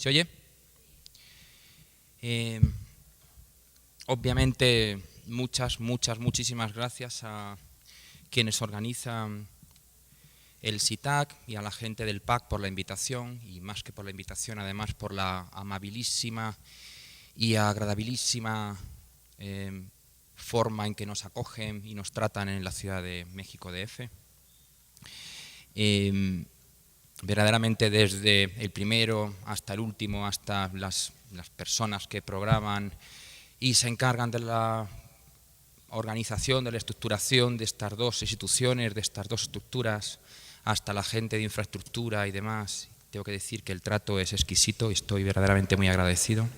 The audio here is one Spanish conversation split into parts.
¿Se oye? Obviamente, muchísimas gracias a quienes organizan el SITAC y a la gente del PAC por la invitación, y más que por la invitación, además por la amabilísima y agradabilísima forma en que nos acogen y nos tratan en la Ciudad de México DF. Verdaderamente desde el primero hasta el último, hasta las personas que programan y se encargan de la organización, de la estructuración de estas dos instituciones, de estas dos estructuras, hasta la gente de infraestructura y demás. Tengo que decir que el trato es exquisito y estoy verdaderamente muy agradecido.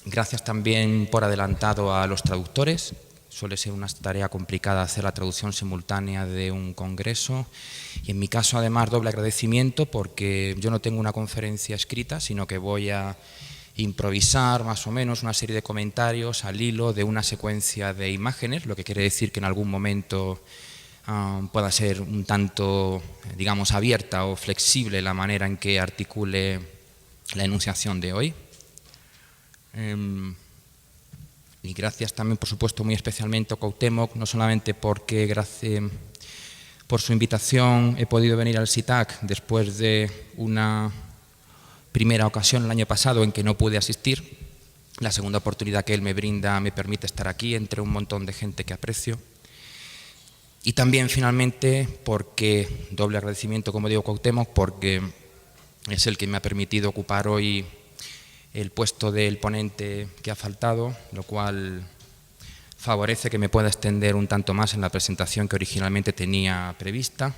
Gracias también por adelantado a los traductores. Suele ser una tarea complicada hacer la traducción simultánea de un congreso y en mi caso además doble agradecimiento porque yo no tengo una conferencia escrita, sino que voy a improvisar más o menos una serie de comentarios al hilo de una secuencia de imágenes, lo que quiere decir que en algún momento pueda ser un tanto, digamos, abierta o flexible la manera en que articule la enunciación de hoy. Y gracias también, por supuesto, muy especialmente a Cuauhtémoc, no solamente porque gracias por su invitación he podido venir al SITAC después de una primera ocasión el año pasado en que no pude asistir. La segunda oportunidad que él me brinda me permite estar aquí entre un montón de gente que aprecio. Y también, finalmente, porque, doble agradecimiento, como digo, Cuauhtémoc, porque es el que me ha permitido ocupar hoy el puesto del ponente que ha faltado, lo cual favorece que me pueda extender un tanto más en la presentación que originalmente tenía prevista.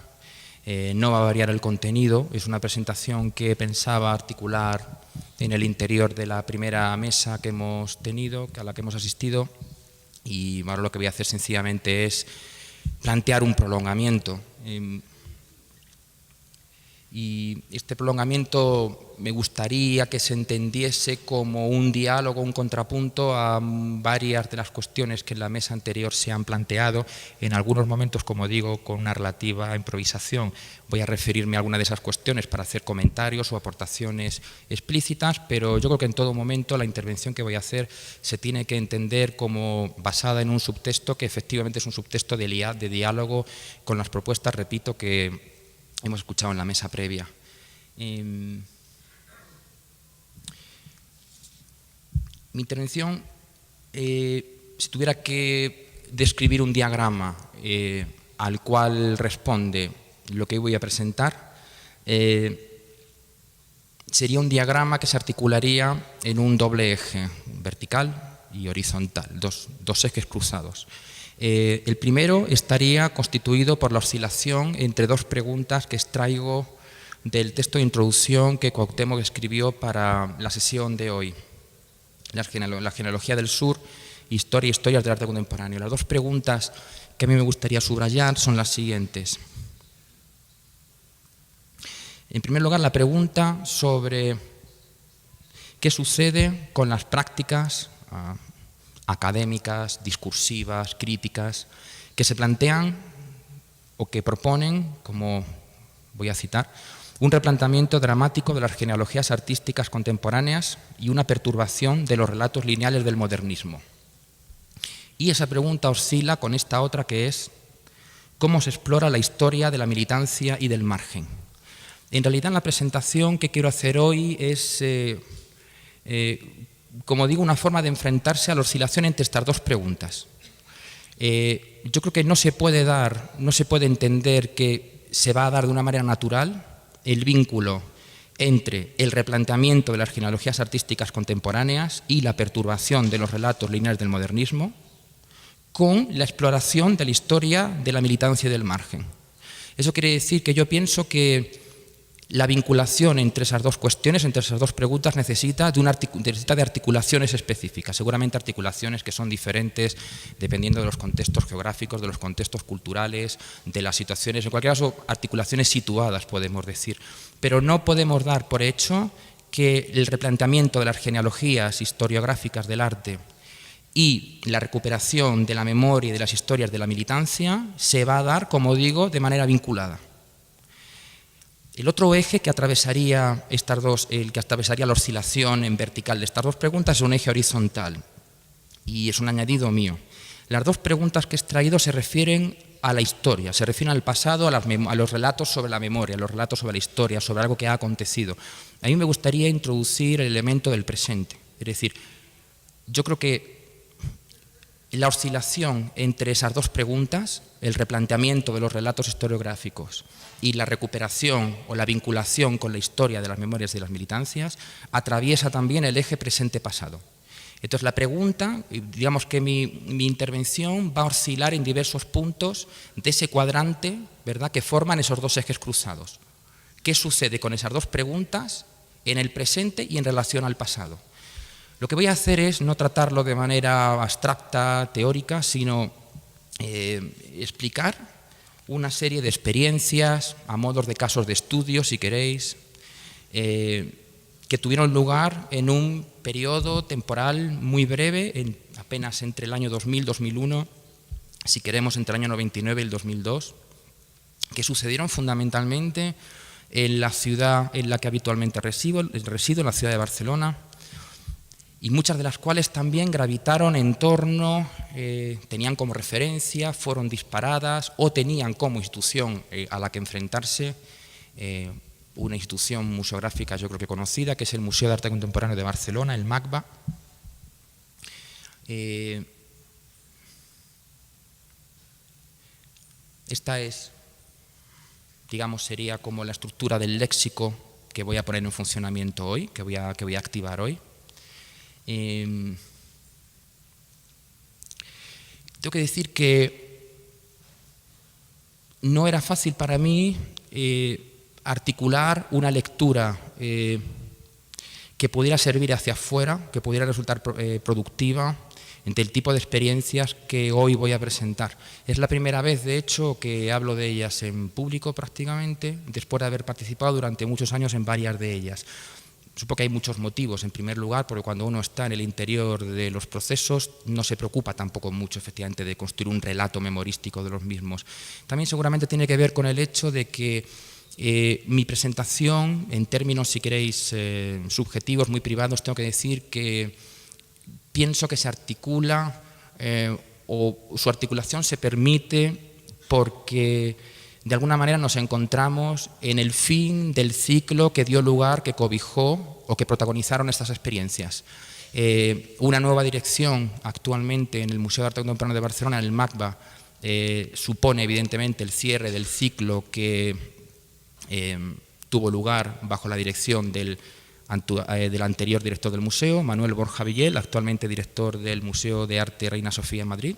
No va a variar el contenido, es una presentación que pensaba articular en el interior de la primera mesa que hemos tenido, a la que hemos asistido, y ahora lo que voy a hacer sencillamente es plantear un prolongamiento. Y este prolongamiento me gustaría que se entendiese como un diálogo, un contrapunto a varias de las cuestiones que en la mesa anterior se han planteado. En algunos momentos, como digo, con una relativa improvisación. Voy a referirme a alguna de esas cuestiones para hacer comentarios o aportaciones explícitas, pero yo creo que en todo momento la intervención que voy a hacer se tiene que entender como basada en un subtexto que efectivamente es un subtexto de diálogo con las propuestas, repito, que hemos escuchado en la mesa previa. Mi intervención, si tuviera que describir un diagrama al cual responde lo que voy a presentar, sería un diagrama que se articularía en un doble eje, vertical y horizontal, dos ejes cruzados. El primero estaría constituido por la oscilación entre dos preguntas que extraigo del texto de introducción que Cuauhtémoc escribió para la sesión de hoy, la genealogía del sur, historia y historias del arte contemporáneo. Las dos preguntas que a mí me gustaría subrayar son las siguientes. En primer lugar, la pregunta sobre qué sucede con las prácticas académicas, discursivas, críticas, que se plantean o que proponen, como voy a citar, un replanteamiento dramático de las genealogías artísticas contemporáneas y una perturbación de los relatos lineales del modernismo. Y esa pregunta oscila con esta otra que es ¿cómo se explora la historia de la militancia y del margen? En realidad, la presentación que quiero hacer hoy es como digo, una forma de enfrentarse a la oscilación entre estas dos preguntas. Yo creo que no se puede entender que se va a dar de una manera natural el vínculo entre el replanteamiento de las genealogías artísticas contemporáneas y la perturbación de los relatos lineales del modernismo con la exploración de la historia de la militancia y del margen. Eso quiere decir que yo pienso que la vinculación entre esas dos cuestiones, entre esas dos preguntas, necesita de articulaciones específicas, seguramente articulaciones que son diferentes dependiendo de los contextos geográficos, de los contextos culturales, de las situaciones, en cualquier caso, articulaciones situadas, podemos decir. Pero no podemos dar por hecho que el replanteamiento de las genealogías historiográficas del arte y la recuperación de la memoria y de las historias de la militancia se va a dar, como digo, de manera vinculada. El otro eje que atravesaría la oscilación en vertical de estas dos preguntas es un eje horizontal, y es un añadido mío. Las dos preguntas que he extraído se refieren a la historia, se refieren al pasado, a los relatos sobre la memoria, a los relatos sobre la historia, sobre algo que ha acontecido. A mí me gustaría introducir el elemento del presente. Es decir, yo creo que la oscilación entre esas dos preguntas, el replanteamiento de los relatos historiográficos y la recuperación o la vinculación con la historia de las memorias y de las militancias, atraviesa también el eje presente-pasado. Entonces, la pregunta, digamos que mi intervención va a oscilar en diversos puntos de ese cuadrante, ¿verdad?, que forman esos dos ejes cruzados. ¿Qué sucede con esas dos preguntas en el presente y en relación al pasado? Lo que voy a hacer es no tratarlo de manera abstracta, teórica, sino explicar una serie de experiencias, a modos de casos de estudio, si queréis, que tuvieron lugar en un periodo temporal muy breve, apenas entre el año 2000-2001, si queremos entre el año 99 y el 2002, que sucedieron fundamentalmente en la ciudad en la que habitualmente resido, en la ciudad de Barcelona, y muchas de las cuales también gravitaron en torno, tenían como referencia, fueron disparadas o tenían como institución a la que enfrentarse una institución museográfica yo creo que conocida, que es el Museo de Arte Contemporáneo de Barcelona, el MACBA. Esta es, digamos, sería como la estructura del léxico que voy a poner en funcionamiento hoy, que voy a activar hoy. Tengo que decir que no era fácil para mí articular una lectura que pudiera servir hacia afuera, que pudiera resultar productiva entre el tipo de experiencias que hoy voy a presentar. Es la primera vez, de hecho, que hablo de ellas en público prácticamente, después de haber participado durante muchos años en varias de ellas. Supongo que hay muchos motivos. En primer lugar, porque cuando uno está en el interior de los procesos no se preocupa tampoco mucho, efectivamente, de construir un relato memorístico de los mismos. También seguramente tiene que ver con el hecho de que mi presentación, en términos, si queréis, subjetivos, muy privados, tengo que decir que pienso que se articula o su articulación se permite porque de alguna manera nos encontramos en el fin del ciclo que dio lugar, que cobijó o que protagonizaron estas experiencias. Una nueva dirección actualmente en el Museo de Arte Contemporáneo de Barcelona, en el MACBA, supone evidentemente el cierre del ciclo que tuvo lugar bajo la dirección del anterior director del museo, Manuel Borja Villel, actualmente director del Museo de Arte Reina Sofía en Madrid.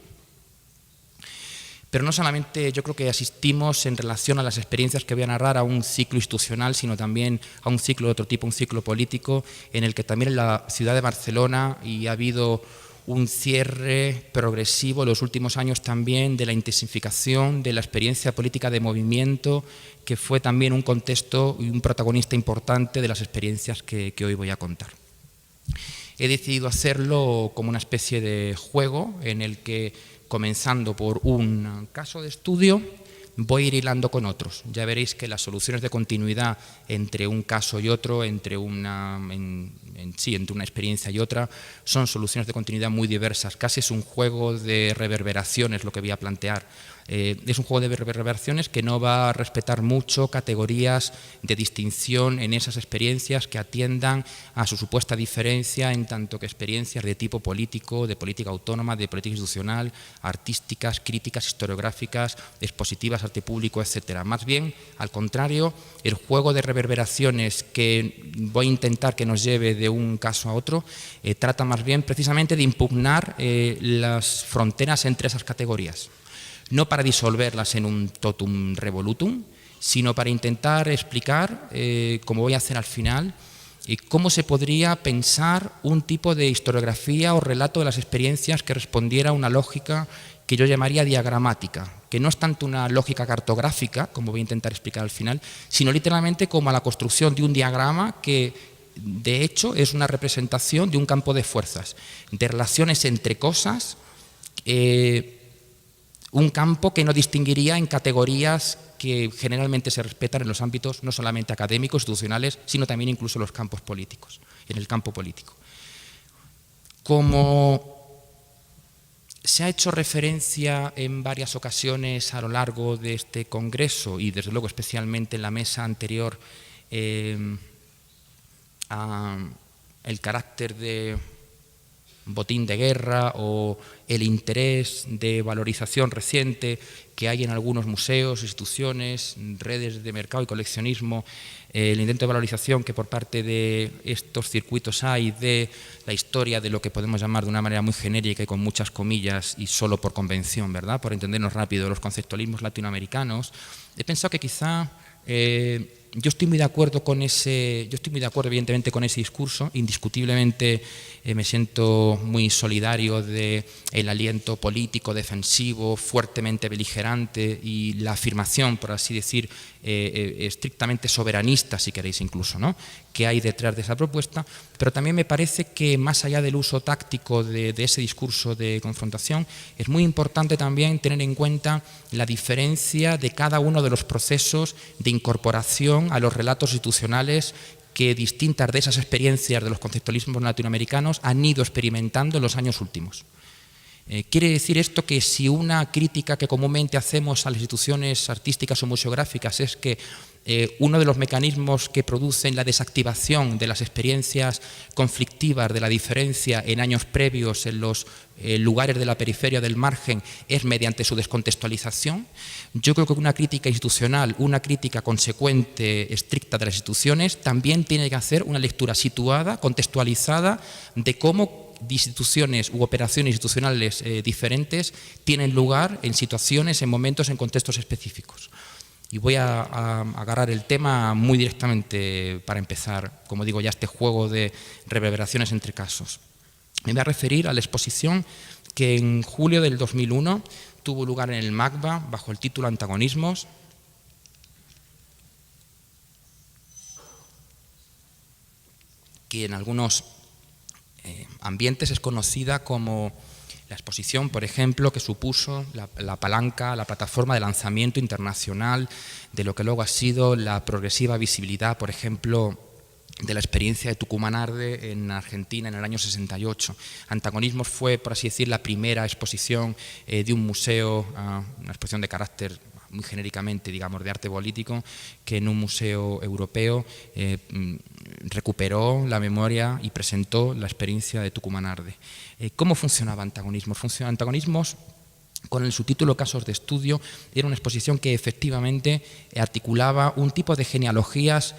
Pero no solamente yo creo que asistimos en relación a las experiencias que voy a narrar a un ciclo institucional, sino también a un ciclo de otro tipo, un ciclo político, en el que también en la ciudad de Barcelona y ha habido un cierre progresivo en los últimos años también de la intensificación de la experiencia política de movimiento, que fue también un contexto y un protagonista importante de las experiencias que hoy voy a contar. He decidido hacerlo como una especie de juego en el que, comenzando por un caso de estudio, voy a ir hilando con otros. Ya veréis que las soluciones de continuidad entre un caso y otro, entre una experiencia y otra, son soluciones de continuidad muy diversas. Casi es un juego de reverberaciones lo que voy a plantear. Es un juego de reverberaciones que no va a respetar mucho categorías de distinción en esas experiencias que atiendan a su supuesta diferencia en tanto que experiencias de tipo político, de política autónoma, de política institucional, artísticas, críticas, historiográficas, expositivas, arte público, etcétera. Más bien, al contrario, el juego de reverberaciones que voy a intentar que nos lleve de un caso a otro trata más bien precisamente de impugnar las fronteras entre esas categorías. No para disolverlas en un totum revolutum, sino para intentar explicar, como voy a hacer al final, cómo se podría pensar un tipo de historiografía o relato de las experiencias que respondiera a una lógica que yo llamaría diagramática, que no es tanto una lógica cartográfica, como voy a intentar explicar al final, sino literalmente como a la construcción de un diagrama que, de hecho, es una representación de un campo de fuerzas, de relaciones entre cosas, un campo que no distinguiría en categorías que generalmente se respetan en los ámbitos no solamente académicos, institucionales, sino también incluso en los campos políticos, en el campo político. Como se ha hecho referencia en varias ocasiones a lo largo de este congreso y desde luego especialmente en la mesa anterior a el carácter de botín de guerra o el interés de valorización reciente que hay en algunos museos, instituciones, redes de mercado y coleccionismo, el intento de valorización que por parte de estos circuitos hay de la historia de lo que podemos llamar de una manera muy genérica y con muchas comillas y solo por convención, ¿verdad?, por entendernos rápido, los conceptualismos latinoamericanos. He pensado que quizá yo estoy muy de acuerdo con evidentemente con ese discurso. Indiscutiblemente me siento muy solidario del aliento político, defensivo, fuertemente beligerante y la afirmación, por así decir, estrictamente soberanista, si queréis incluso, ¿no?, que hay detrás de esa propuesta, pero también me parece que más allá del uso táctico de ese discurso de confrontación, es muy importante también tener en cuenta la diferencia de cada uno de los procesos de incorporación a los relatos institucionales que distintas de esas experiencias de los conceptualismos latinoamericanos han ido experimentando en los años últimos. Quiere decir esto que si una crítica que comúnmente hacemos a las instituciones artísticas o museográficas es que uno de los mecanismos que producen la desactivación de las experiencias conflictivas de la diferencia en años previos en los lugares de la periferia del margen es mediante su descontextualización, yo creo que una crítica institucional, una crítica consecuente, estricta de las instituciones, también tiene que hacer una lectura situada, contextualizada, de cómo instituciones u operaciones institucionales diferentes tienen lugar en situaciones, en momentos, en contextos específicos. Y voy a agarrar el tema muy directamente para empezar, como digo, ya este juego de reverberaciones entre casos. Me voy a referir a la exposición que en julio del 2001 tuvo lugar en el MACBA bajo el título Antagonismos, que en algunos ambientes es conocida como la exposición, por ejemplo, que supuso la palanca, la plataforma de lanzamiento internacional de lo que luego ha sido la progresiva visibilidad, por ejemplo, de la experiencia de Tucumán Arde en Argentina en el año 68. Antagonismos fue, por así decir, la primera exposición de un museo, una exposición de carácter muy genéricamente, digamos, de arte político, que en un museo europeo recuperó la memoria y presentó la experiencia de Tucumán Arde. ¿Cómo funcionaba Antagonismos? Antagonismos, con el subtítulo Casos de Estudio, era una exposición que efectivamente articulaba un tipo de genealogías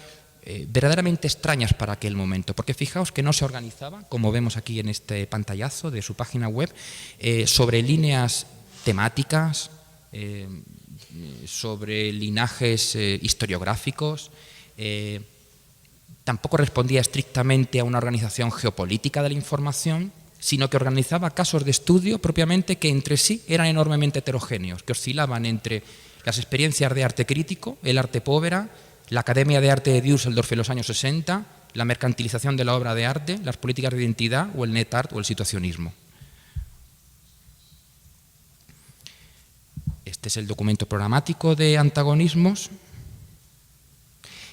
verdaderamente extrañas para aquel momento, porque fijaos que no se organizaba, como vemos aquí en este pantallazo de su página web, sobre líneas temáticas, sobre linajes historiográficos, tampoco respondía estrictamente a una organización geopolítica de la información, sino que organizaba casos de estudio propiamente que entre sí eran enormemente heterogéneos, que oscilaban entre las experiencias de arte crítico, el arte povera, la Academia de Arte de Düsseldorf en los años 60, la mercantilización de la obra de arte, las políticas de identidad o el net art o el situacionismo. Este es el documento programático de Antagonismos.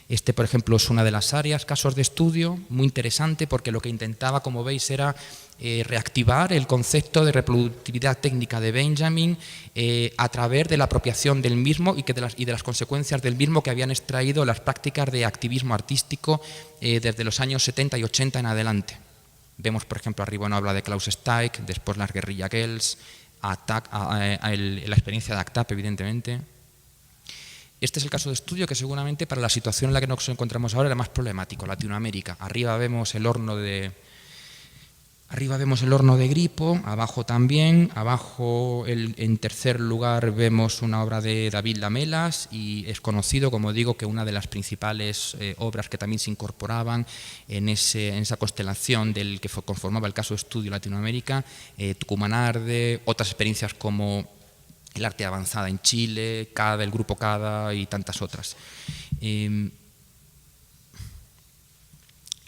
Este, por ejemplo, es una de las áreas, casos de estudio, muy interesante porque lo que intentaba, como veis, era reactivar el concepto de reproductividad técnica de Benjamin a través de la apropiación del mismo y de las consecuencias del mismo que habían extraído las prácticas de activismo artístico desde los años 70 y 80 en adelante. Vemos, por ejemplo, arriba una obra de Klaus Steig, después las Guerrilla Girls, la experiencia de ACT UP, evidentemente. Este es el caso de estudio que seguramente para la situación en la que nos encontramos ahora era más problemático, Latinoamérica. Arriba vemos el horno de Gripo, abajo también, abajo en tercer lugar vemos una obra de David Lamelas y es conocido, como digo, que una de las principales obras que también se incorporaban en esa constelación del que conformaba el caso de estudio Latinoamérica, Tucumán Arde, otras experiencias como el arte avanzada en Chile, CADA, el grupo CADA y tantas otras.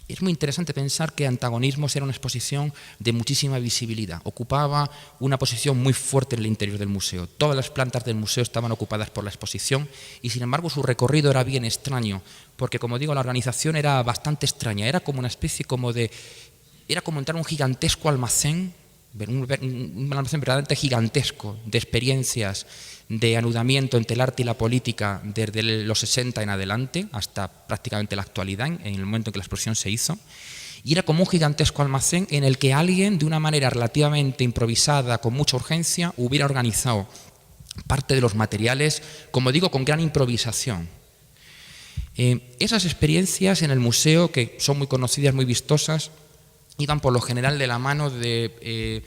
es muy interesante pensar que Antagonismos era una exposición de muchísima visibilidad. Ocupaba una posición muy fuerte en el interior del museo. Todas las plantas del museo estaban ocupadas por la exposición y, sin embargo, su recorrido era bien extraño, porque, como digo, la organización era bastante extraña. Era como una especie era como entrar a un gigantesco almacén, un almacén verdaderamente gigantesco de experiencias de anudamiento entre el arte y la política desde los 60 en adelante hasta prácticamente la actualidad, en el momento en que la exposición se hizo. Y era como un gigantesco almacén en el que alguien, de una manera relativamente improvisada, con mucha urgencia, hubiera organizado parte de los materiales, como digo, con gran improvisación. Esas experiencias en el museo, que son muy conocidas, muy vistosas, iban por lo general de la mano de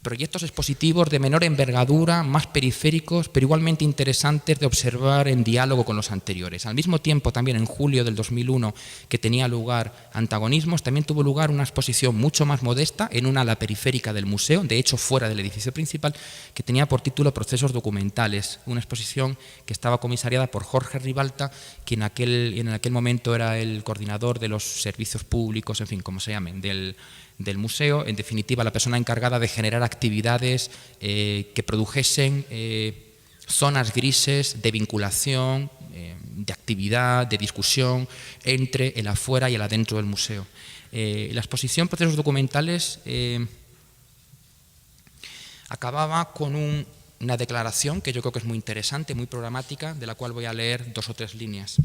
proyectos expositivos de menor envergadura, más periféricos, pero igualmente interesantes de observar en diálogo con los anteriores. Al mismo tiempo, también en julio del 2001, que tenía lugar Antagonismos, también tuvo lugar una exposición mucho más modesta en una ala periférica del museo, de hecho fuera del edificio principal, que tenía por título Procesos documentales, una exposición que estaba comisariada por Jorge Ribalta, quien en aquel momento era el coordinador de los servicios públicos, en fin, como se llamen, del museo, en definitiva la persona encargada de generar actividades que produjesen zonas grises de vinculación, de actividad, de discusión entre el afuera y el adentro del museo. La exposición Procesos documentales acababa con una declaración que yo creo que es muy interesante, muy programática, de la cual voy a leer 2 o 3 líneas.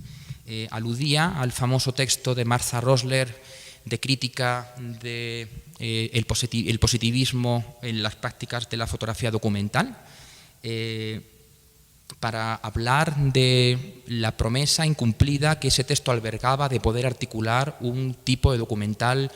Aludía al famoso texto de Martha Rosler de crítica del positivismo en las prácticas de la fotografía documental, para hablar de la promesa incumplida que ese texto albergaba de poder articular un tipo de documental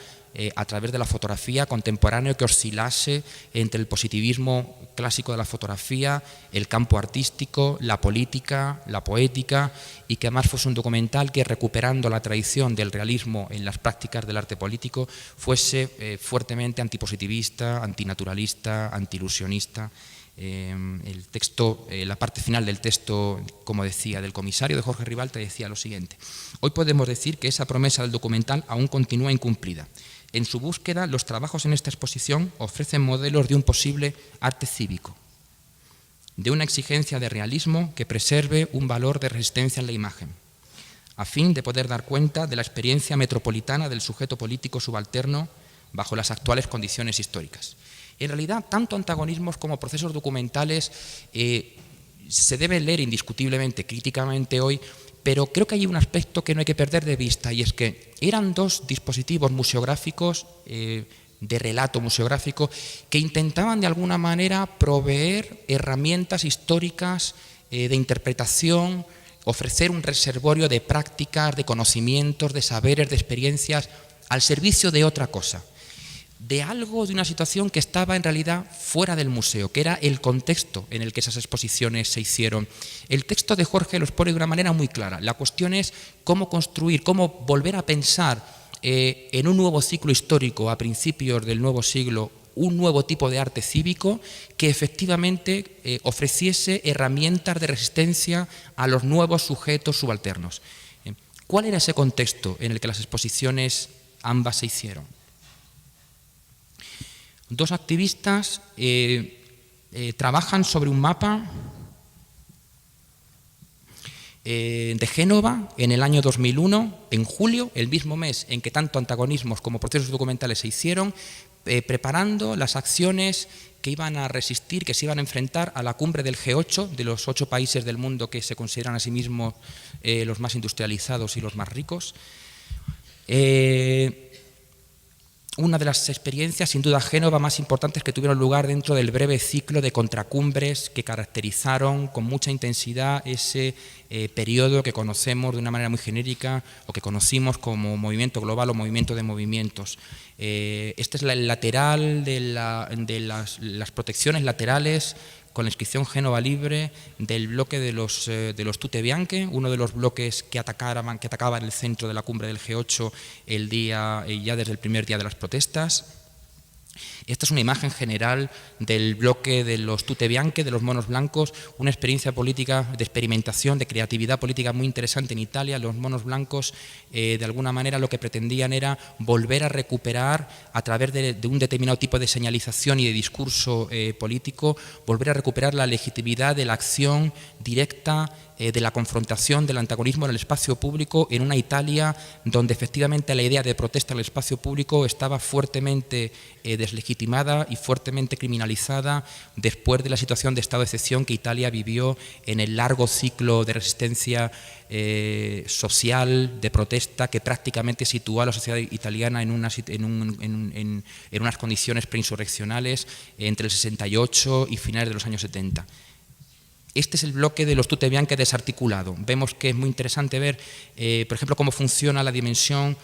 a través de la fotografía contemporáneo que oscilase entre el positivismo clásico de la fotografía, el campo artístico, la política, la poética, y que además fuese un documental que, recuperando la tradición del realismo en las prácticas del arte político, fuese fuertemente antipositivista, antinaturalista, antiilusionista. El texto, la parte final del texto, como decía, del comisario de Jorge Ribalta, decía lo siguiente: hoy podemos decir que esa promesa del documental aún continúa incumplida. En su búsqueda, los trabajos en esta exposición ofrecen modelos de un posible arte cívico, de una exigencia de realismo que preserve un valor de resistencia en la imagen, a fin de poder dar cuenta de la experiencia metropolitana del sujeto político subalterno bajo las actuales condiciones históricas. En realidad, tanto Antagonismos como Procesos documentales se deben leer indiscutiblemente, críticamente hoy, pero creo que hay un aspecto que no hay que perder de vista, y es que eran 2 dispositivos museográficos, de relato museográfico, que intentaban de alguna manera proveer herramientas históricas de interpretación, ofrecer un reservorio de prácticas, de conocimientos, de saberes, de experiencias, al servicio de otra cosa, de algo, de una situación que estaba en realidad fuera del museo, que era el contexto en el que esas exposiciones se hicieron. El texto de Jorge los pone de una manera muy clara. La cuestión es cómo construir, cómo volver a pensar en un nuevo ciclo histórico a principios del nuevo siglo, un nuevo tipo de arte cívico que efectivamente ofreciese herramientas de resistencia a los nuevos sujetos subalternos. ¿Cuál era ese contexto en el que las exposiciones ambas se hicieron? 2 activistas trabajan sobre un mapa de Génova en el año 2001, en julio, el mismo mes en que tanto Antagonismos como Procesos documentales se hicieron, preparando las acciones que iban a resistir, que se iban a enfrentar a la cumbre del G8, de los 8 países del mundo que se consideran a sí mismos los más industrializados y los más ricos. Una de las experiencias, sin duda, Génova más importantes que tuvieron lugar dentro del breve ciclo de contracumbres que caracterizaron con mucha intensidad ese periodo que conocemos de una manera muy genérica, o que conocimos como movimiento global o movimiento de movimientos. Este es el lateral de las protecciones laterales con la inscripción Génova Libre del bloque de los Tute Bianche, uno de los bloques que atacaban el centro de la cumbre del G8 ya desde el primer día de las protestas. Esta es una imagen general del bloque de los tute bianche, de los monos blancos, una experiencia política de experimentación, de creatividad política muy interesante en Italia. Los monos blancos, de alguna manera, lo que pretendían era volver a recuperar, a través de un determinado tipo de señalización y de discurso político, volver a recuperar la legitimidad de la acción directa, de la confrontación, del antagonismo en el espacio público, en una Italia donde efectivamente la idea de protesta en el espacio público estaba fuertemente deslegitimada y fuertemente criminalizada después de la situación de estado de excepción que Italia vivió en el largo ciclo de resistencia social, de protesta, que prácticamente situó a la sociedad italiana en unas condiciones preinsurreccionales entre el 68 y finales de los años 70. Este es el bloque de los tute bianche desarticulado. Vemos que es muy interesante ver, por ejemplo, cómo funciona la dimensión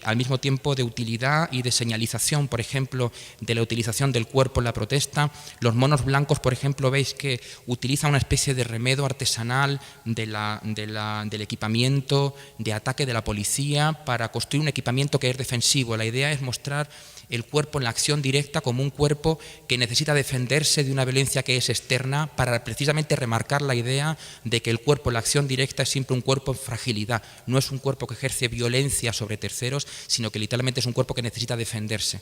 al mismo tiempo de utilidad y de señalización, por ejemplo, de la utilización del cuerpo en la protesta. Los monos blancos, por ejemplo, veis que utilizan una especie de remedo artesanal del equipamiento de ataque de la policía para construir un equipamiento que es defensivo. La idea es mostrar el cuerpo en la acción directa como un cuerpo que necesita defenderse de una violencia que es externa, para precisamente remarcar la idea de que el cuerpo en la acción directa es siempre un cuerpo en fragilidad, no es un cuerpo que ejerce violencia sobre terceros, sino que literalmente es un cuerpo que necesita defenderse.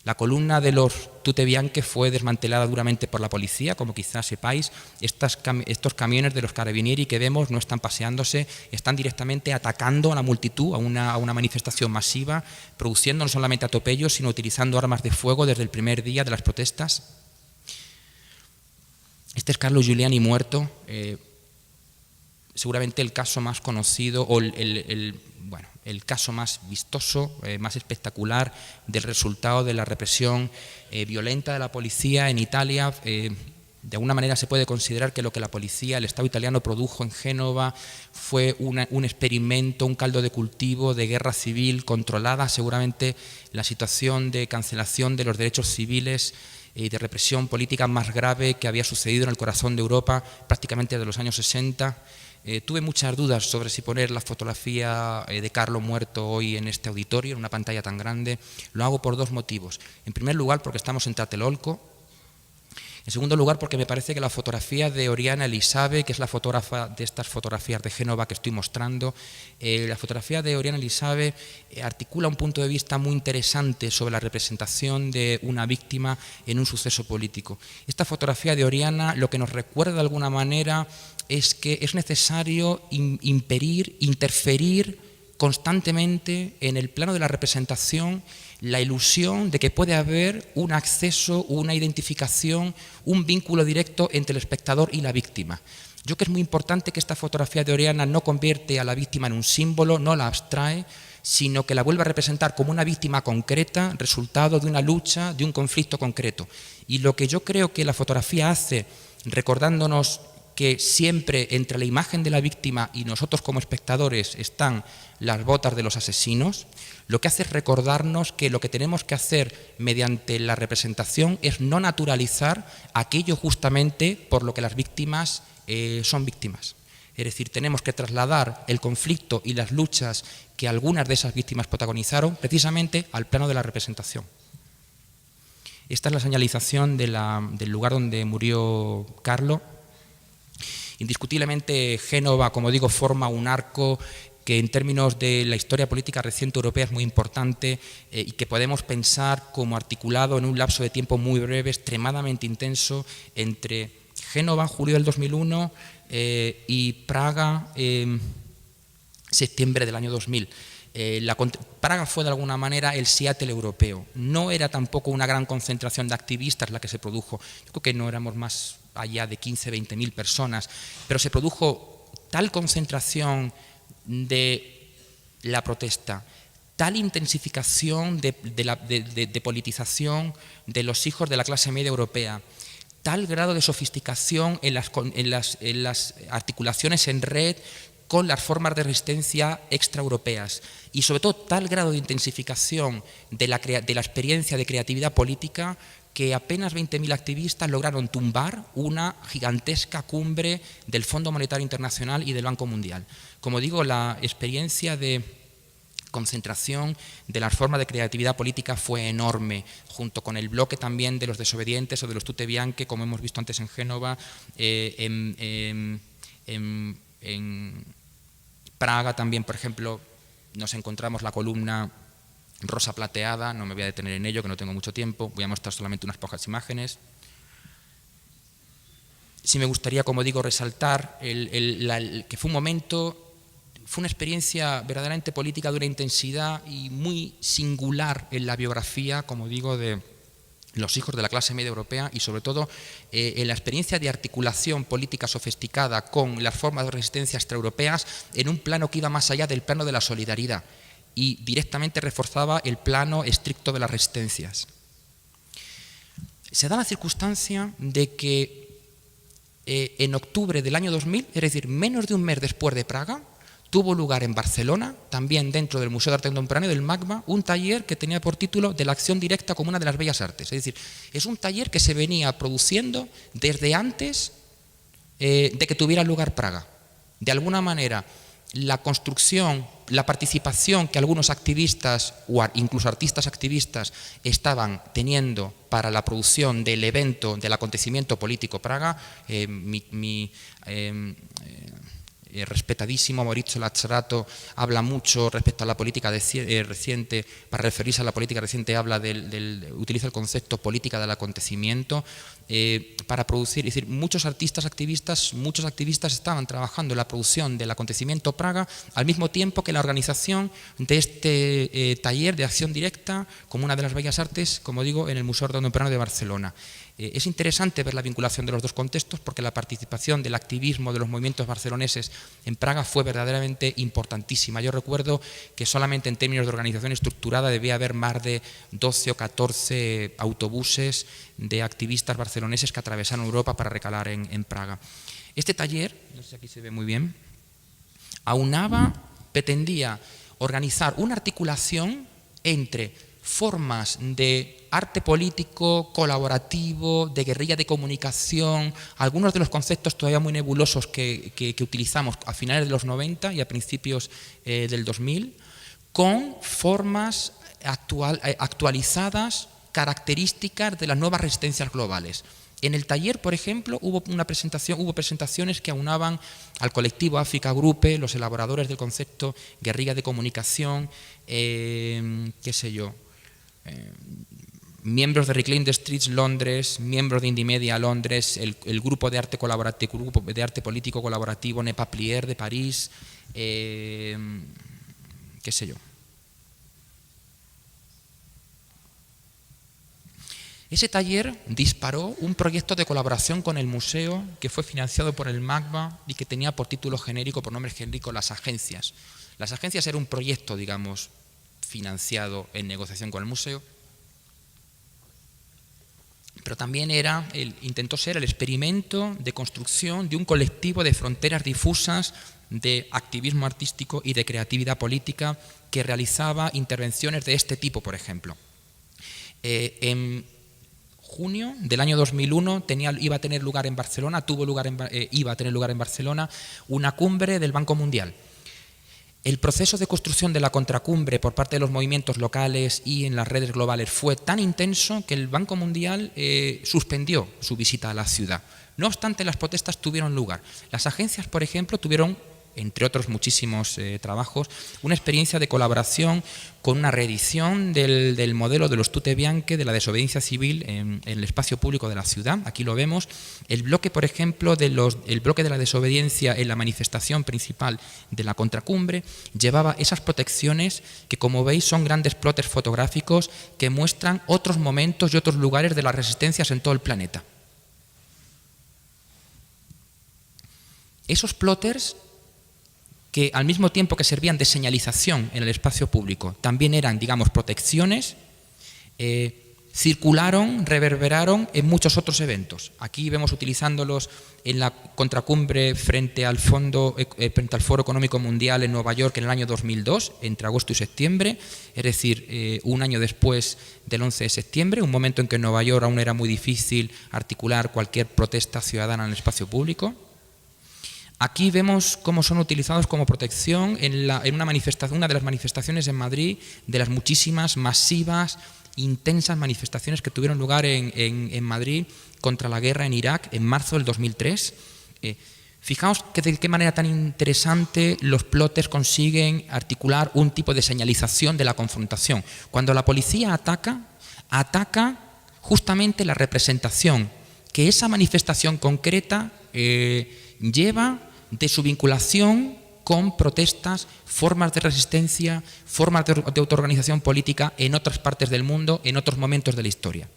La columna de los tute bianche fue desmantelada duramente por la policía, como quizás sepáis. Estos camiones de los carabinieri que vemos no están paseándose, están directamente atacando a la multitud, a una manifestación masiva, produciendo no solamente atropellos, sino utilizando armas de fuego desde el primer día de las protestas. Este es Carlo Giuliani muerto, seguramente el caso más conocido, o el caso más vistoso, más espectacular del resultado de la represión violenta de la policía en Italia. De alguna manera se puede considerar que lo que la policía, el Estado italiano produjo en Génova fue un experimento, un caldo de cultivo de guerra civil controlada. Seguramente la situación de cancelación de los derechos civiles y de represión política más grave que había sucedido en el corazón de Europa prácticamente desde los años 60. Tuve muchas dudas sobre si poner la fotografía de Carlo muerto hoy en este auditorio, en una pantalla tan grande. Lo hago por dos motivos. En primer lugar, porque estamos en Tlatelolco. En segundo lugar, porque me parece que la fotografía de Oriana Elisave, que es la fotógrafa de estas fotografías de Génova que estoy mostrando, la fotografía de Oriana Elisave articula un punto de vista muy interesante sobre la representación de una víctima en un suceso político. Esta fotografía de Oriana lo que nos recuerda de alguna manera es que es necesario interferir constantemente en el plano de la representación, la ilusión de que puede haber un acceso, una identificación, un vínculo directo entre el espectador y la víctima. Yo creo que es muy importante que esta fotografía de Oriana no convierte a la víctima en un símbolo, no la abstrae, sino que la vuelve a representar como una víctima concreta, resultado de una lucha, de un conflicto concreto. Y lo que yo creo que la fotografía hace, recordándonos que siempre entre la imagen de la víctima y nosotros como espectadores están las botas de los asesinos, lo que hace es recordarnos que lo que tenemos que hacer mediante la representación es no naturalizar aquello justamente por lo que las víctimas son víctimas. Es decir, tenemos que trasladar el conflicto y las luchas que algunas de esas víctimas protagonizaron precisamente al plano de la representación. Esta es la señalización del lugar donde murió Carlo. Indiscutiblemente Génova, como digo, forma un arco que en términos de la historia política reciente europea es muy importante y que podemos pensar como articulado en un lapso de tiempo muy breve, extremadamente intenso, entre Génova, julio del 2001, y Praga, septiembre del año 2000. Praga fue de alguna manera el Seattle europeo. No era tampoco una gran concentración de activistas la que se produjo. Yo creo que no éramos más allá de 15, 20.000 personas, pero se produjo tal concentración de la protesta, tal intensificación de politización de los hijos de la clase media europea, tal grado de sofisticación en las articulaciones en red con las formas de resistencia extraeuropeas y sobre todo tal grado de intensificación de la experiencia de creatividad política que apenas 20.000 activistas lograron tumbar una gigantesca cumbre del Fondo Monetario Internacional y del Banco Mundial. Como digo, la experiencia de concentración de las formas de creatividad política fue enorme, junto con el bloque también de los desobedientes o de los tute bianche, como hemos visto antes en Génova, en Praga también, por ejemplo, nos encontramos la columna rosa plateada, no me voy a detener en ello, que no tengo mucho tiempo, voy a mostrar solamente unas pocas imágenes. Sí me gustaría, como digo, resaltar que fue un momento... Fue una experiencia verdaderamente política de una intensidad y muy singular en la biografía, como digo, de los hijos de la clase media europea y sobre todo en la experiencia de articulación política sofisticada con las formas de resistencia extraeuropeas en un plano que iba más allá del plano de la solidaridad y directamente reforzaba el plano estricto de las resistencias. Se da la circunstancia de que en octubre del año 2000, es decir, menos de un mes después de Praga, tuvo lugar en Barcelona, también dentro del Museo de Arte Contemporáneo del MACBA, un taller que tenía por título De la acción directa como una de las bellas artes. Es decir, es un taller que se venía produciendo desde antes de que tuviera lugar Praga. De alguna manera, la construcción, la participación que algunos activistas o incluso artistas activistas estaban teniendo para la producción del evento, del acontecimiento político Praga, respetadísimo Maurizio Lazzarato habla mucho respecto a la política reciente, para referirse a la política reciente utiliza el concepto política del acontecimiento para producir, es decir, muchos activistas estaban trabajando en la producción del acontecimiento Praga al mismo tiempo que la organización de este taller de acción directa como una de las bellas artes, como digo, en el Museo Contemporáneo de Barcelona. Es interesante ver la vinculación de los dos contextos porque la participación del activismo de los movimientos barceloneses en Praga fue verdaderamente importantísima. Yo recuerdo que solamente en términos de organización estructurada debía haber más de 12 o 14 autobuses de activistas barceloneses que atravesaron Europa para recalar en Praga. Este taller, no sé si aquí se ve muy bien, pretendía organizar una articulación entre formas de arte político, colaborativo, de guerrilla de comunicación, algunos de los conceptos todavía muy nebulosos que utilizamos a finales de los 90 y a principios del 2000, con formas actualizadas, características de las nuevas resistencias globales. En el taller, por ejemplo, hubo presentaciones que aunaban al colectivo Africa Gruppe, los elaboradores del concepto guerrilla de comunicación, miembros de Reclaim the Streets Londres, miembros de Indymedia Londres, el grupo de arte colaborativo, grupo de arte político colaborativo Ne Pas Plier de París, Ese taller disparó un proyecto de colaboración con el museo que fue financiado por el MACBA y que tenía por título genérico, por nombre genérico, Las Agencias. Las Agencias era un proyecto, digamos, financiado en negociación con el museo, pero también intentó ser el experimento de construcción de un colectivo de fronteras difusas de activismo artístico y de creatividad política que realizaba intervenciones de este tipo, por ejemplo. En junio del año 2001 iba a tener lugar en Barcelona una cumbre del Banco Mundial. El proceso de construcción de la contracumbre por parte de los movimientos locales y en las redes globales fue tan intenso que el Banco Mundial suspendió su visita a la ciudad. No obstante, las protestas tuvieron lugar. Las agencias, por ejemplo, tuvieron, entre otros muchísimos trabajos, una experiencia de colaboración con una reedición del modelo de los tute bianche, de la desobediencia civil en el espacio público de la ciudad. Aquí lo vemos. El bloque, por ejemplo, el bloque de la desobediencia en la manifestación principal de la contracumbre llevaba esas protecciones que, como veis, son grandes plotters fotográficos que muestran otros momentos y otros lugares de las resistencias en todo el planeta. Esos plotters, que al mismo tiempo que servían de señalización en el espacio público, también eran, digamos, protecciones, circularon, reverberaron en muchos otros eventos. Aquí vemos utilizándolos en la contracumbre frente al Foro Económico Mundial en Nueva York en el año 2002, entre agosto y septiembre, es decir, un año después del 11 de septiembre, un momento en que en Nueva York aún era muy difícil articular cualquier protesta ciudadana en el espacio público. Aquí vemos cómo son utilizados como protección en una de las manifestaciones en Madrid, de las muchísimas, masivas, intensas manifestaciones que tuvieron lugar en Madrid contra la guerra en Irak en marzo del 2003. Fijaos que de qué manera tan interesante los plotters consiguen articular un tipo de señalización de la confrontación. Cuando la policía ataca justamente la representación que esa manifestación concreta lleva de su vinculación con protestas, formas de resistencia, formas de autoorganización política en otras partes del mundo, en otros momentos de la historia.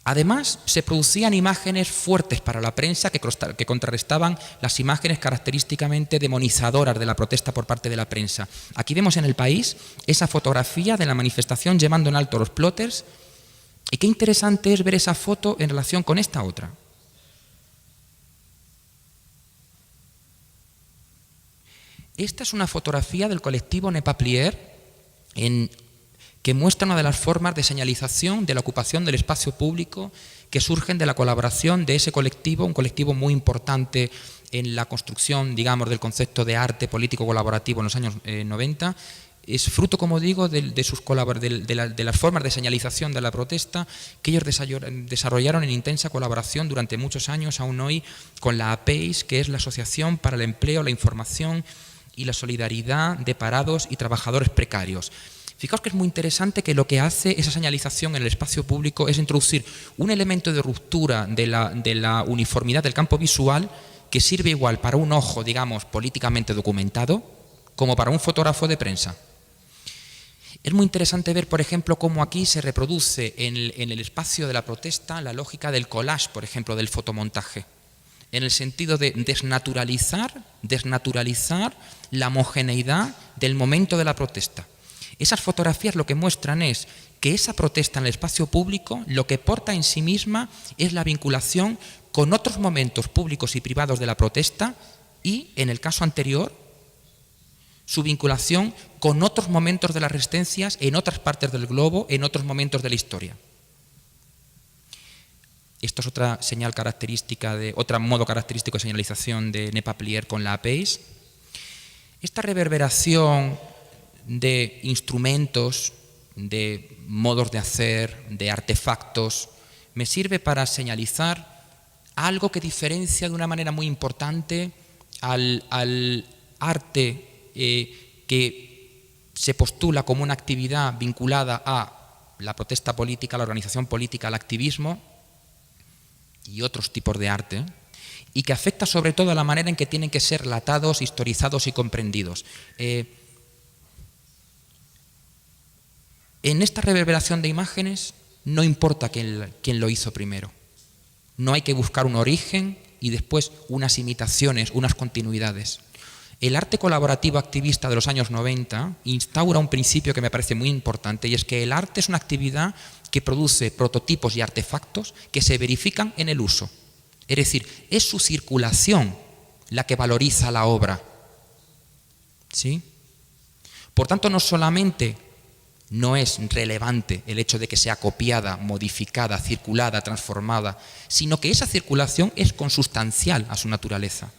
Además, se producían imágenes fuertes para la prensa que contrarrestaban las imágenes característicamente demonizadoras de la protesta por parte de la prensa. Aquí vemos en El País esa fotografía de la manifestación llevando en alto los plotters, y qué interesante es ver esa foto en relación con esta otra. Esta es una fotografía del colectivo Ne Pas Plier que muestra una de las formas de señalización de la ocupación del espacio público que surgen de la colaboración de ese colectivo, un colectivo muy importante en la construcción, digamos, del concepto de arte político colaborativo en los años 90. Es fruto, como digo, de las formas de señalización de la protesta que ellos desarrollaron en intensa colaboración durante muchos años, aún hoy, con la APEIS, que es la Asociación para el Empleo, la Información y la Solidaridad de Parados y Trabajadores Precarios. Fijaos que es muy interesante que lo que hace esa señalización en el espacio público es introducir un elemento de ruptura de la uniformidad del campo visual que sirve igual para un ojo, digamos, políticamente documentado, como para un fotógrafo de prensa. Es muy interesante ver, por ejemplo, cómo aquí se reproduce en el espacio de la protesta la lógica del collage, por ejemplo, del fotomontaje, en el sentido de desnaturalizar la homogeneidad del momento de la protesta. Esas fotografías lo que muestran es que esa protesta en el espacio público lo que porta en sí misma es la vinculación con otros momentos públicos y privados de la protesta y, en el caso anterior, su vinculación con otros momentos de las resistencias en otras partes del globo, en otros momentos de la historia. Esto es otra señal característica otro modo característico de señalización de Ne Pas Plier con la APEIS. Esta reverberación de instrumentos, de modos de hacer, de artefactos, me sirve para señalizar algo que diferencia de una manera muy importante al arte que se postula como una actividad vinculada a la protesta política, la organización política, al activismo y otros tipos de arte, y que afecta sobre todo a la manera en que tienen que ser relatados, historizados y comprendidos. En esta reverberación de imágenes no importa quién lo hizo primero. No hay que buscar un origen y después unas imitaciones, unas continuidades. El arte colaborativo activista de los años 90 instaura un principio que me parece muy importante, y es que el arte es una actividad que produce prototipos y artefactos que se verifican en el uso. Es decir, es su circulación la que valoriza la obra. ¿Sí? Por tanto, no solamente no es relevante el hecho de que sea copiada, modificada, circulada, transformada, sino que esa circulación es consustancial a su naturaleza.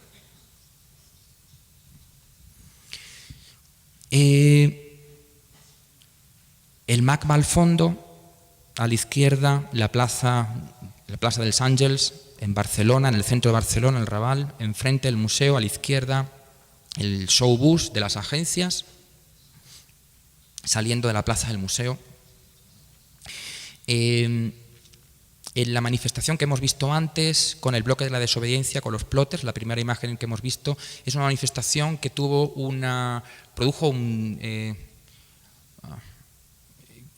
El MACBA al fondo, a la izquierda la plaza dels Àngels en Barcelona, en el centro de Barcelona, el Raval, enfrente el museo, a la izquierda el showbus de las agencias, saliendo de la plaza del museo. En la manifestación que hemos visto antes, con el bloque de la desobediencia, con los plotters, la primera imagen que hemos visto, es una manifestación que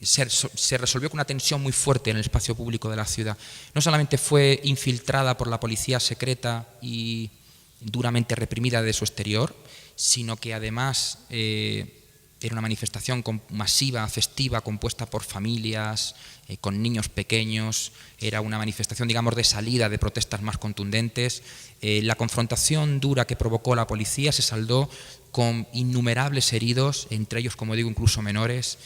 se resolvió con una tensión muy fuerte en el espacio público de la ciudad. No solamente fue infiltrada por la policía secreta y duramente reprimida de su exterior, sino que además era una manifestación masiva, festiva, compuesta por familias, con niños pequeños. Era una manifestación, digamos, de salida de protestas más contundentes. La confrontación dura que provocó la policía se saldó con innumerables heridos, entre ellos, como digo, incluso menores,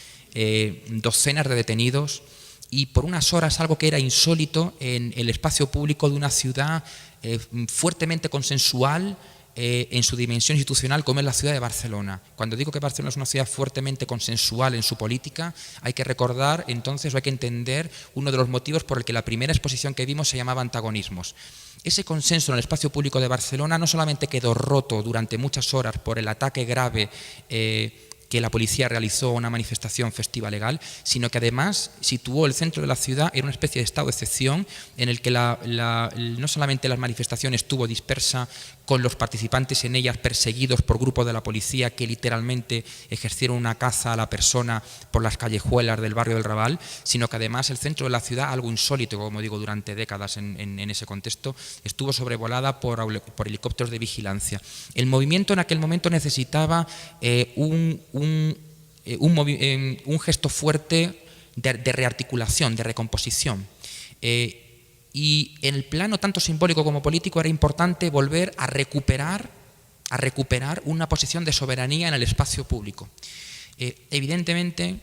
docenas de detenidos y por unas horas algo que era insólito en el espacio público de una ciudad fuertemente consensual en su dimensión institucional, como es la ciudad de Barcelona. Cuando digo que Barcelona es una ciudad fuertemente consensual en su política, hay que recordar entonces, o hay que entender uno de los motivos por el que la primera exposición que vimos se llamaba Antagonismos. Ese consenso en el espacio público de Barcelona no solamente quedó roto durante muchas horas por el ataque grave que la policía realizó a una manifestación festiva legal, sino que además situó el centro de la ciudad en una especie de estado de excepción en el que no solamente la manifestación estuvo dispersa con los participantes en ellas perseguidos por grupos de la policía que literalmente ejercieron una caza a la persona por las callejuelas del barrio del Raval, sino que además el centro de la ciudad, algo insólito, como digo, durante décadas en ese contexto, estuvo sobrevolada por helicópteros de vigilancia. El movimiento en aquel momento necesitaba un gesto fuerte de rearticulación, de recomposición. Y en el plano tanto simbólico como político era importante volver a recuperar una posición de soberanía en el espacio público. Evidentemente,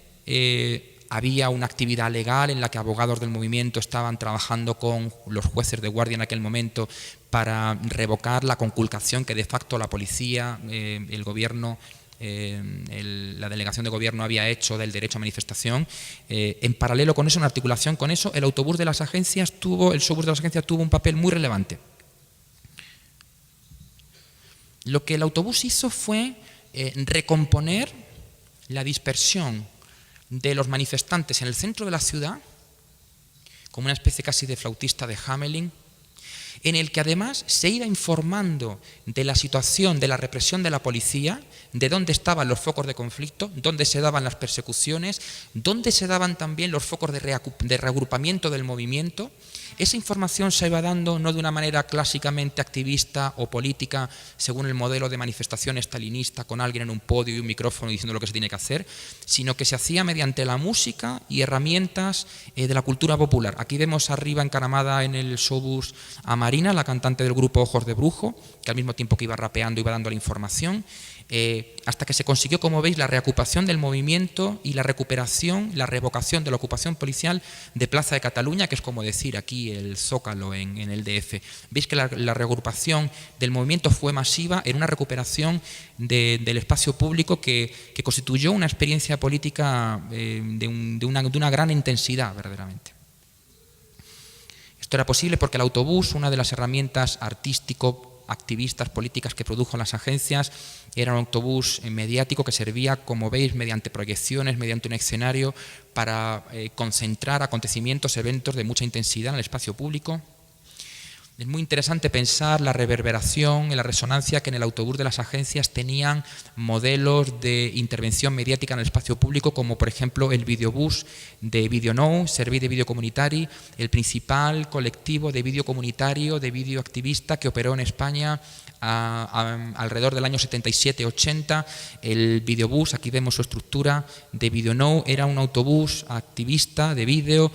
había una actividad legal en la que abogados del movimiento estaban trabajando con los jueces de guardia en aquel momento para revocar la conculcación que de facto la policía, el gobierno, la delegación de gobierno había hecho del derecho a manifestación. En paralelo con eso, en articulación con eso, el Autobús de las Agencias tuvo un papel muy relevante. Lo que el autobús hizo fue recomponer la dispersión de los manifestantes en el centro de la ciudad, como una especie casi de flautista de Hamelin, en el que además se iba informando de la situación, de la represión de la policía, de dónde estaban los focos de conflicto, dónde se daban las persecuciones, dónde se daban también los focos de reagrupamiento del movimiento. Esa información se iba dando no de una manera clásicamente activista o política, según el modelo de manifestación estalinista, con alguien en un podio y un micrófono diciendo lo que se tiene que hacer, sino que se hacía mediante la música y herramientas de la cultura popular. Aquí vemos arriba encaramada en el showbus a Marina, la cantante del grupo Ojos de Brujo, que al mismo tiempo que iba rapeando iba dando la información, hasta que se consiguió, como veis, la reocupación del movimiento y la recuperación, la revocación de la ocupación policial de Plaza de Cataluña, que es como decir aquí el Zócalo en el DF. Veis que la reagrupación del movimiento fue masiva en una recuperación del espacio público que constituyó una experiencia política de una gran intensidad, verdaderamente. Esto era posible porque el autobús, una de las herramientas activistas políticas que produjo las agencias, era un autobús mediático que servía, como veis, mediante proyecciones, mediante un escenario, para concentrar acontecimientos, eventos de mucha intensidad en el espacio público. Es muy interesante pensar la reverberación y la resonancia que en el autobús de las agencias tenían modelos de intervención mediática en el espacio público, como por ejemplo el videobús de Video Nou, Servei de Vídeo Comunitari, el principal colectivo de vídeo comunitario, de vídeo activista que operó en España alrededor del año 77-80. El videobús, aquí vemos su estructura, de Video Nou, era un autobús activista de vídeo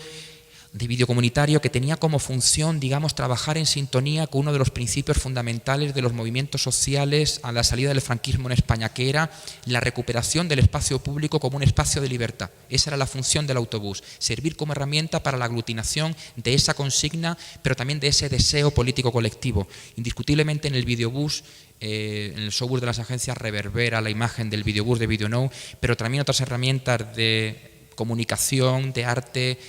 comunitario que tenía como función, digamos, trabajar en sintonía con uno de los principios fundamentales de los movimientos sociales a la salida del franquismo en España, que era la recuperación del espacio público como un espacio de libertad. Esa era la función del autobús, servir como herramienta para la aglutinación de esa consigna, pero también de ese deseo político colectivo. Indiscutiblemente en el videobús, en el showbus de las agencias reverbera la imagen del videobús de Video Nou, pero también otras herramientas de comunicación, de arte,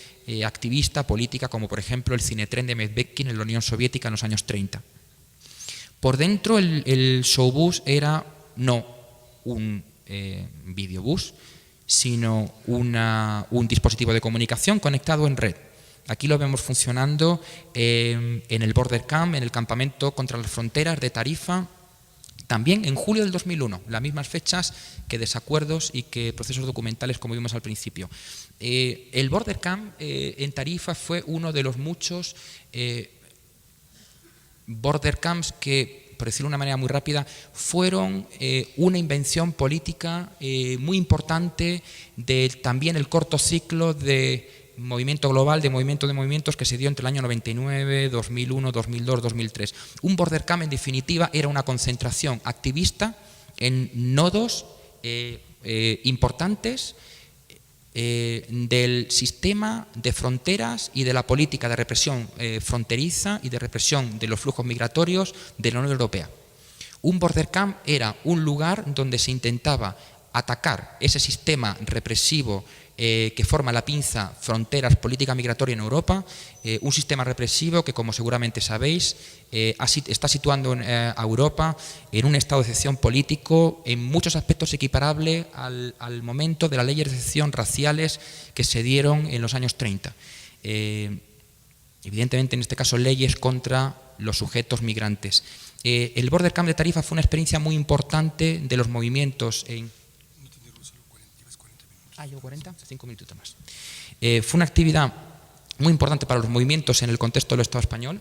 activista, política, como por ejemplo el cinetren de Medvedkin en la Unión Soviética en los años 30. Por dentro el showbus era no un videobús, sino un dispositivo de comunicación conectado en red. Aquí lo vemos funcionando en el Border Camp, en el campamento contra las fronteras de Tarifa, también en julio del 2001, las mismas fechas que desacuerdos y que procesos documentales, como vimos al principio. El Border Camp en Tarifa fue uno de los muchos Border Camps que, por decirlo de una manera muy rápida, fueron una invención política muy importante de también el corto ciclo de movimiento global, de movimientos que se dio entre el año 99, 2001, 2002, 2003. Un Border Camp, en definitiva, era una concentración activista en nodos importantes del sistema de fronteras y de la política de represión fronteriza y de represión de los flujos migratorios de la Unión Europea. Un border camp era un lugar donde se intentaba atacar ese sistema represivo que forma la pinza fronteras política migratoria en Europa, un sistema represivo que, como seguramente sabéis, está situando a Europa en un estado de excepción político en muchos aspectos equiparable al momento de las leyes de excepción raciales que se dieron en los años 30. Evidentemente, en este caso, leyes contra los sujetos migrantes. El Border Camp de Tarifa fue una experiencia muy importante de los movimientos en... ¿Llevo 40? 5 minutos más. Fue una actividad muy importante para los movimientos en el contexto del Estado español,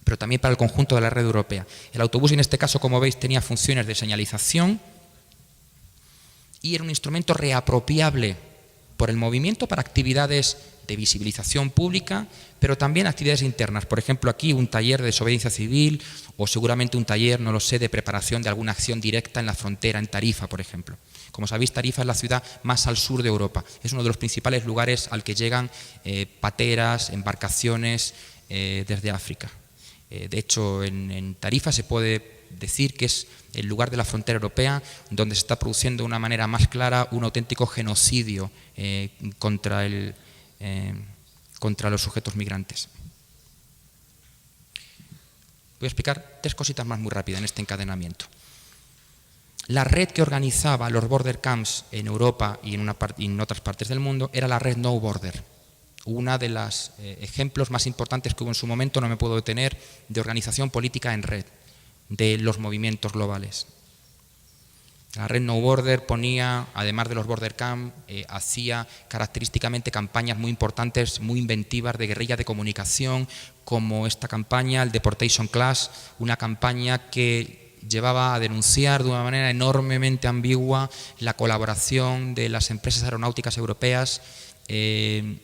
pero también para el conjunto de la red europea. El autobús, en este caso, como veis, tenía funciones de señalización y era un instrumento reapropiable por el movimiento para actividades de visibilización pública, pero también actividades internas. Por ejemplo, aquí un taller de desobediencia civil o seguramente un taller, no lo sé, de preparación de alguna acción directa en la frontera, en Tarifa, por ejemplo. Como sabéis, Tarifa es la ciudad más al sur de Europa. Es uno de los principales lugares al que llegan pateras, embarcaciones desde África. De hecho, en Tarifa se puede decir que es el lugar de la frontera europea donde se está produciendo de una manera más clara un auténtico genocidio contra los sujetos migrantes. Voy a explicar 3 cositas más muy rápidas en este encadenamiento. La red que organizaba los border camps en Europa y en otras partes del mundo era la red No Border. Una de los ejemplos más importantes que hubo en su momento, no me puedo detener, de organización política en red de los movimientos globales. La red No Border ponía, además de los border camp, hacía característicamente campañas muy importantes, muy inventivas de guerrilla de comunicación, como esta campaña, el Deportation Class, una campaña que llevaba a denunciar de una manera enormemente ambigua la colaboración de las empresas aeronáuticas europeas en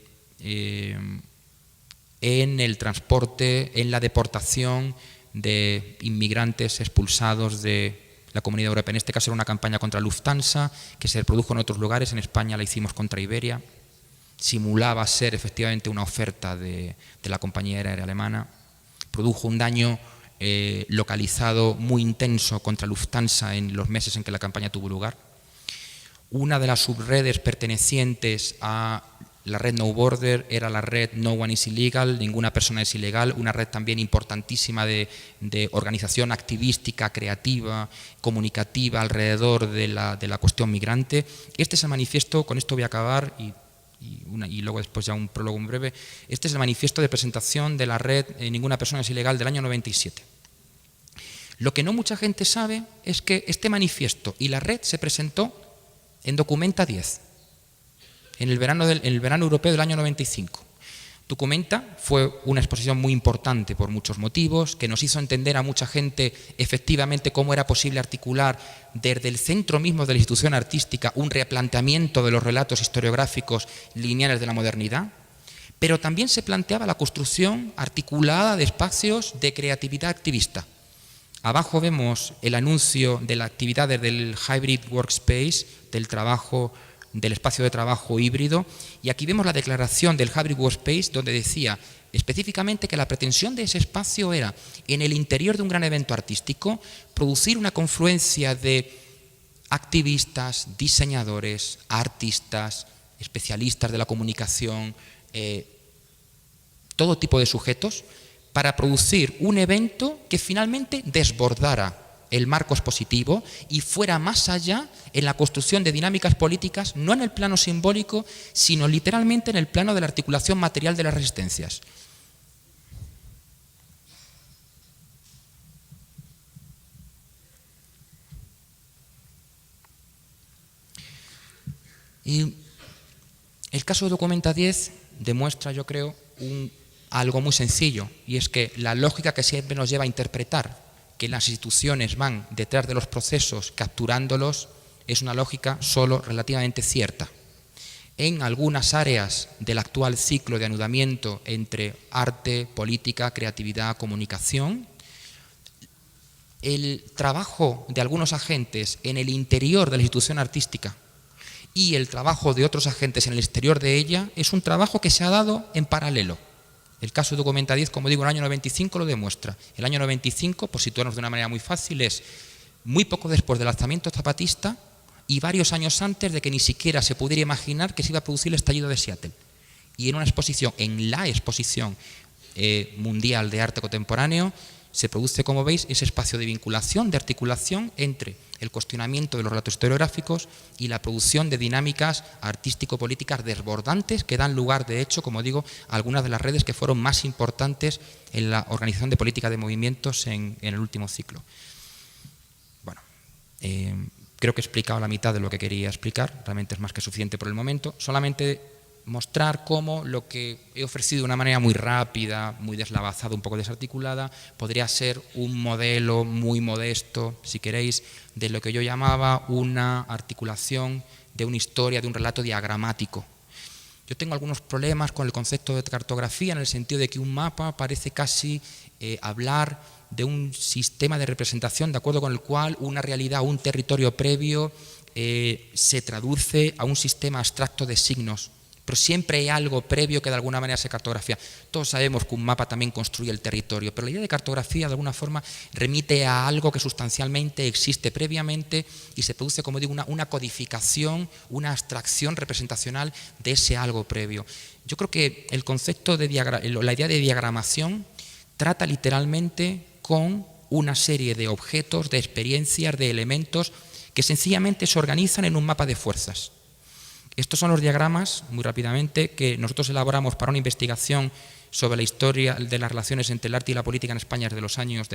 el transporte, en la deportación de inmigrantes expulsados de la Comunidad Europea. En este caso era una campaña contra Lufthansa, que se produjo en otros lugares. En España la hicimos contra Iberia. Simulaba ser efectivamente una oferta de la compañía aérea alemana. Produjo un daño localizado muy intenso contra Lufthansa en los meses en que la campaña tuvo lugar. Una de las subredes pertenecientes a la red No Border era la red No One is Illegal, ninguna persona es ilegal, una red también importantísima de organización activística, creativa, comunicativa alrededor de la cuestión migrante. Este es el manifiesto, con esto voy a acabar y luego después ya un prólogo muy breve. Este es el manifiesto de presentación de la red Ninguna persona es ilegal del año 97. Lo que no mucha gente sabe es que este manifiesto y la red se presentó en Documenta 10, en el verano europeo del año 95. Documenta fue una exposición muy importante por muchos motivos, que nos hizo entender a mucha gente efectivamente cómo era posible articular desde el centro mismo de la institución artística un replanteamiento de los relatos historiográficos lineales de la modernidad, pero también se planteaba la construcción articulada de espacios de creatividad activista. Abajo vemos el anuncio de las actividades del Hybrid Workspace, del espacio de trabajo híbrido, y aquí vemos la declaración del Hybrid Workspace, donde decía específicamente que la pretensión de ese espacio era, en el interior de un gran evento artístico, producir una confluencia de activistas, diseñadores, artistas, especialistas de la comunicación, todo tipo de sujetos, para producir un evento que finalmente desbordara el marco expositivo y fuera más allá en la construcción de dinámicas políticas, no en el plano simbólico, sino literalmente en el plano de la articulación material de las resistencias. Y el caso de Documenta 10 demuestra, yo creo, algo muy sencillo, y es que la lógica que siempre nos lleva a interpretar que las instituciones van detrás de los procesos capturándolos es una lógica solo relativamente cierta. En algunas áreas del actual ciclo de anudamiento entre arte, política, creatividad, comunicación, el trabajo de algunos agentes en el interior de la institución artística y el trabajo de otros agentes en el exterior de ella es un trabajo que se ha dado en paralelo. El caso de Documenta 10, como digo, en el año 95 lo demuestra. El año 95, por situarnos de una manera muy fácil, es muy poco después del alzamiento zapatista y varios años antes de que ni siquiera se pudiera imaginar que se iba a producir el estallido de Seattle. Y en una exposición, en la exposición mundial de arte contemporáneo, se produce, como veis, ese espacio de vinculación, de articulación entre el cuestionamiento de los relatos historiográficos y la producción de dinámicas artístico-políticas desbordantes que dan lugar, de hecho, como digo, a algunas de las redes que fueron más importantes en la organización de política de movimientos en el último ciclo. Bueno, creo que he explicado la mitad de lo que quería explicar, realmente es más que suficiente por el momento. Solamente mostrar cómo lo que he ofrecido de una manera muy rápida, muy deslavazada, un poco desarticulada, podría ser un modelo muy modesto, si queréis, de lo que yo llamaba una articulación de una historia, de un relato diagramático. Yo tengo algunos problemas con el concepto de cartografía en el sentido de que un mapa parece casi hablar de un sistema de representación de acuerdo con el cual una realidad o un territorio previo se traduce a un sistema abstracto de signos. Pero siempre hay algo previo que de alguna manera se cartografía. Todos sabemos que un mapa también construye el territorio, pero la idea de cartografía de alguna forma remite a algo que sustancialmente existe previamente y se produce, como digo, una codificación, una abstracción representacional de ese algo previo. Yo creo que el concepto de la idea de diagramación trata literalmente con una serie de objetos, de experiencias, de elementos que sencillamente se organizan en un mapa de fuerzas. Estos son los diagramas, muy rápidamente, que nosotros elaboramos para una investigación sobre la historia de las relaciones entre el arte y la política en España desde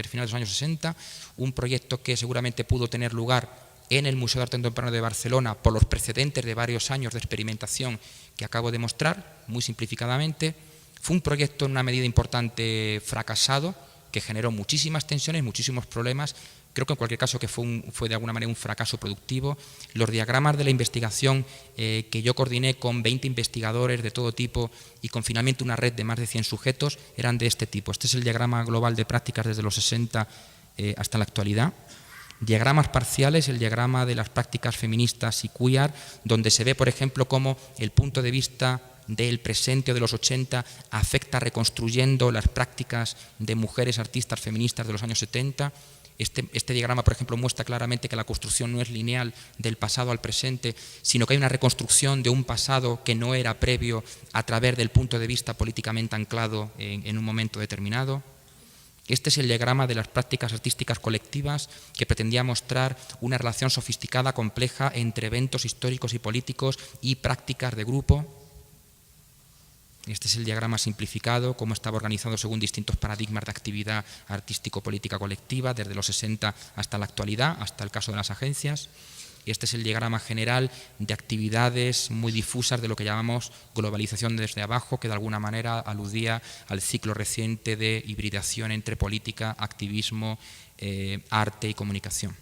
finales de los años 60, un proyecto que seguramente pudo tener lugar en el Museo de Arte Contemporáneo de Barcelona por los precedentes de varios años de experimentación que acabo de mostrar, muy simplificadamente. Fue un proyecto en una medida importante fracasado, que generó muchísimas tensiones, muchísimos problemas. Creo que en cualquier caso que fue de alguna manera un fracaso productivo. Los diagramas de la investigación que yo coordiné con 20 investigadores de todo tipo y con finalmente una red de más de 100 sujetos eran de este tipo. Este es el diagrama global de prácticas desde los 60 hasta la actualidad. Diagramas parciales, el diagrama de las prácticas feministas y queer, donde se ve, por ejemplo, cómo el punto de vista del presente o de los 80 afecta reconstruyendo las prácticas de mujeres artistas feministas de los años 70. Este diagrama, por ejemplo, muestra claramente que la construcción no es lineal del pasado al presente, sino que hay una reconstrucción de un pasado que no era previo a través del punto de vista políticamente anclado en un momento determinado. Este es el diagrama de las prácticas artísticas colectivas que pretendía mostrar una relación sofisticada, compleja entre eventos históricos y políticos y prácticas de grupo. Este es el diagrama simplificado, cómo estaba organizado según distintos paradigmas de actividad artístico-política colectiva, desde los 60 hasta la actualidad, hasta el caso de las agencias. Y este es el diagrama general de actividades muy difusas de lo que llamamos globalización desde abajo, que de alguna manera aludía al ciclo reciente de hibridación entre política, activismo, arte y comunicación.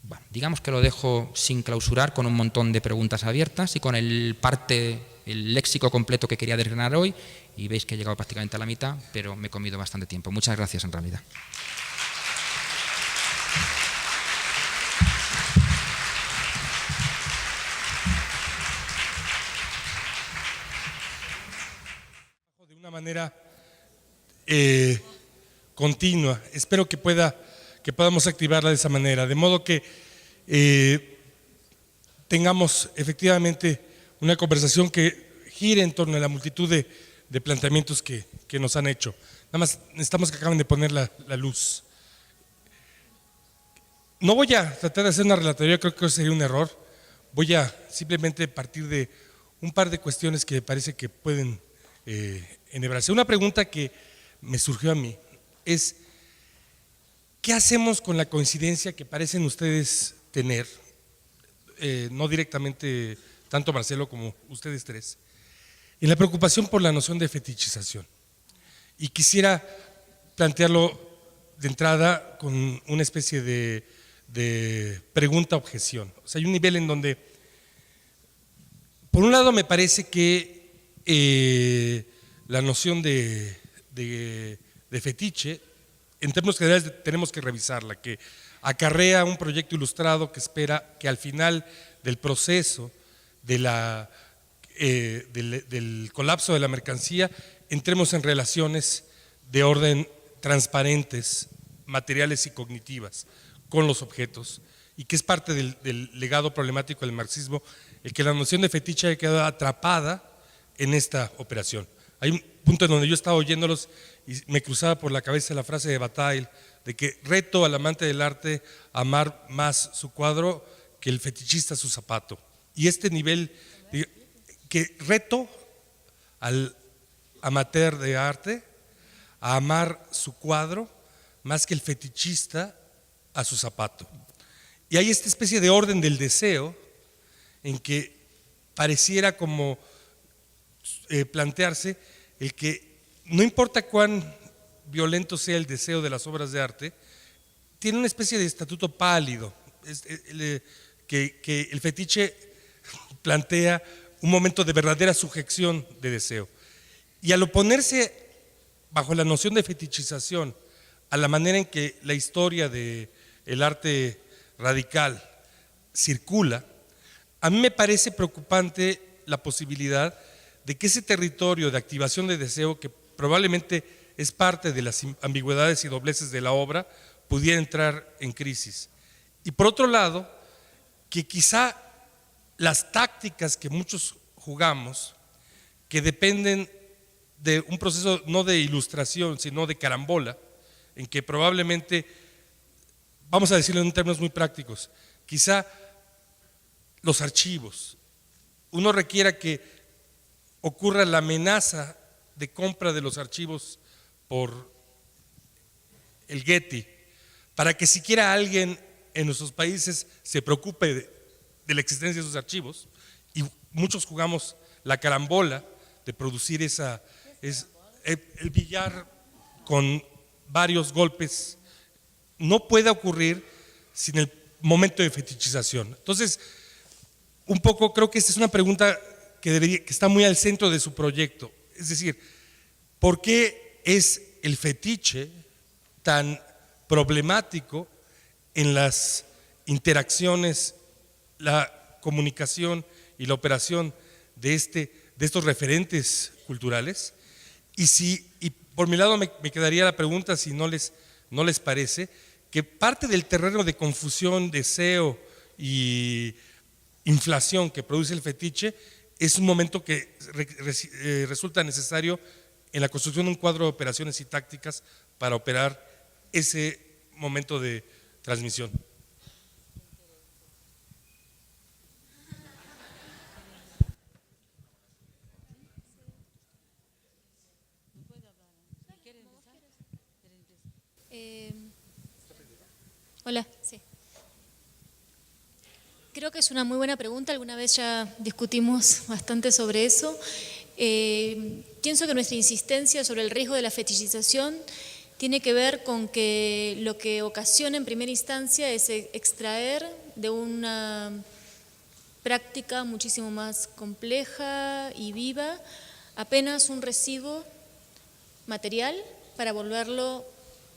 Bueno, digamos que lo dejo sin clausurar, con un montón de preguntas abiertas y con el léxico completo que quería desgranar hoy, y veis que he llegado prácticamente a la mitad, pero me he comido bastante tiempo. Muchas gracias en realidad. De una manera continua. Espero que podamos activarla de esa manera, de modo que tengamos efectivamente una conversación que gire en torno a la multitud de planteamientos que nos han hecho. Nada más necesitamos que acaben de poner la luz. No voy a tratar de hacer una relatoría, creo que eso sería un error. Voy a simplemente partir de un par de cuestiones que me parece que pueden enhebrarse. Una pregunta que me surgió a mí es: ¿qué hacemos con la coincidencia que parecen ustedes tener, no directamente tanto Marcelo como ustedes tres, en la preocupación por la noción de fetichización? Y quisiera plantearlo de entrada con una especie de pregunta-objeción. O sea, hay un nivel en donde, por un lado, me parece que la noción de fetiche, en términos generales, tenemos que revisarla, que acarrea un proyecto ilustrado que espera que al final del proceso del colapso de la mercancía entremos en relaciones de orden transparentes, materiales y cognitivas con los objetos, y que es parte del legado problemático del marxismo, el que la noción de fetiche haya quedado atrapada en esta operación. Hay un punto en donde yo estaba oyéndolos y me cruzaba por la cabeza la frase de Bataille, de que reto al amante del arte a amar más su cuadro que el fetichista su zapato. Y este nivel, que reto al amateur de arte a amar su cuadro más que el fetichista a su zapato. Y hay esta especie de orden del deseo en que pareciera como plantearse el que no importa cuán violento sea el deseo de las obras de arte, tiene una especie de estatuto pálido, que el fetiche plantea un momento de verdadera sujeción de deseo. Y al oponerse bajo la noción de fetichización a la manera en que la historia del arte radical circula, a mí me parece preocupante la posibilidad de que ese territorio de activación de deseo, que probablemente es parte de las ambigüedades y dobleces de la obra, pudiera entrar en crisis. Y por otro lado, que quizá las tácticas que muchos jugamos, que dependen de un proceso no de ilustración, sino de carambola, en que probablemente, vamos a decirlo en términos muy prácticos, quizá los archivos, uno requiera que ocurra la amenaza de compra de los archivos por el Getty, para que siquiera alguien en nuestros países se preocupe de la existencia de esos archivos, y muchos jugamos la carambola de producir el billar con varios golpes, no puede ocurrir sin el momento de fetichización. Entonces, un poco creo que esta es una pregunta que está muy al centro de su proyecto, es decir, ¿por qué es el fetiche tan problemático en las interacciones, la comunicación y la operación de estos referentes culturales? Y por mi lado me quedaría la pregunta, si no les parece, que parte del terreno de confusión, deseo y inflación que produce el fetiche es un momento que resulta necesario en la construcción de un cuadro de operaciones y tácticas para operar ese momento de transmisión. Hola, sí. Creo que es una muy buena pregunta, alguna vez ya discutimos bastante sobre eso. Pienso que nuestra insistencia sobre el riesgo de la fetichización tiene que ver con que lo que ocasiona en primera instancia es extraer de una práctica muchísimo más compleja y viva apenas un residuo material para volverlo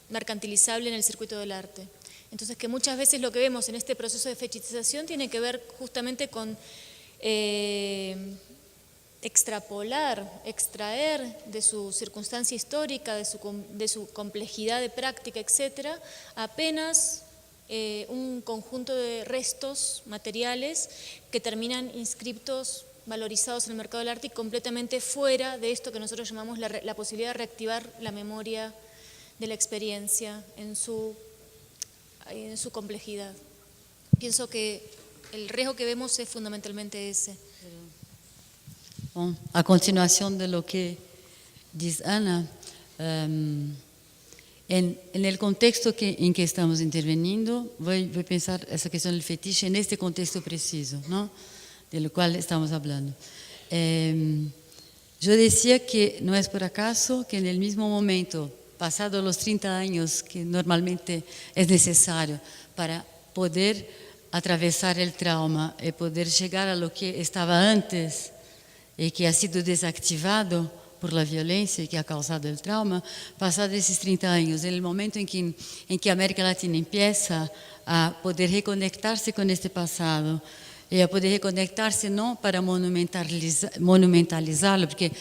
mercantilizable en el circuito del arte. Entonces, que muchas veces lo que vemos en este proceso de fetichización tiene que ver justamente con extrapolar, extraer de su circunstancia histórica, de su complejidad de práctica, etcétera, apenas un conjunto de restos materiales que terminan inscriptos, valorizados en el mercado del arte y completamente fuera de esto que nosotros llamamos la posibilidad de reactivar la memoria de la experiencia en su complejidad. Pienso que el riesgo que vemos es fundamentalmente ese. Bom, a continuación de lo que dice Ana, en el contexto en que estamos interveniendo, voy a pensar esa cuestión del fetiche en este contexto preciso, ¿no?, de lo cual estamos hablando. Yo decía que no es por acaso que en el mismo momento, pasados los 30 años que normalmente es necesario para poder atravesar el trauma y poder llegar a lo que estaba antes y que ha sido desactivado por la violencia que ha causado el trauma, pasados esos 30 años, en el momento en que América Latina empieza a poder reconectarse con este pasado, e a poder reconectar-se não para monumentalizá-lo, porque,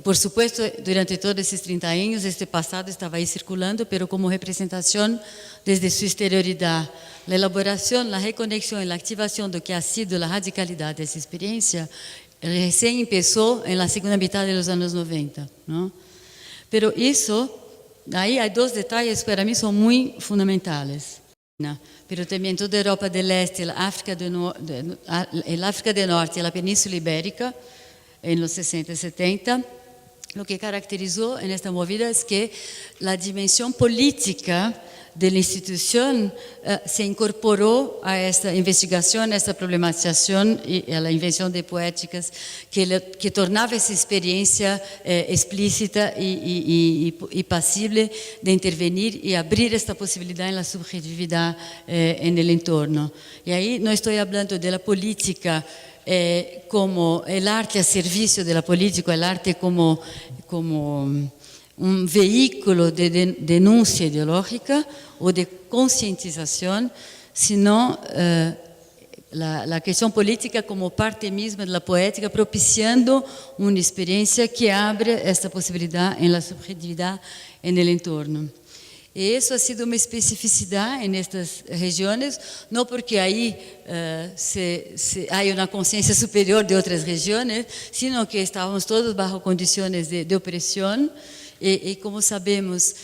por supuesto, durante todos esses 30 anos, este passado estava aí circulando, mas como representação desde sua exterioridade. A elaboração, a reconexão, a ativação do que ha sido a radicalidade dessa experiência, recém começou na segunda metade dos anos 90. Não? Pero isso, aí há dois detalhes que para mim são muito fundamentais. Pero também toda a Europa do Leste, a África do Norte e a Península Ibérica, nos 60 e 70, o que caracterizou nesta movida é que a dimensão política da instituição se incorporou a esta investigação, a esta problematização e a invenção de poéticas que tornava essa experiência explícita e passível de intervenir e abrir esta possibilidade na subjetividade no entorno. E aí não estou falando da política como a arte a serviço da política, a arte como um veículo de denúncia ideológica ou de conscientização, senão a questão política como parte mesma da poética, propiciando uma experiência que abre esta possibilidade na subjetividade e no entorno. E isso ha sido uma especificidade nestas regiões, não porque aí há uma consciência superior de outras regiões, sino que estávamos todos bajo condições de opressão. Y como sabemos,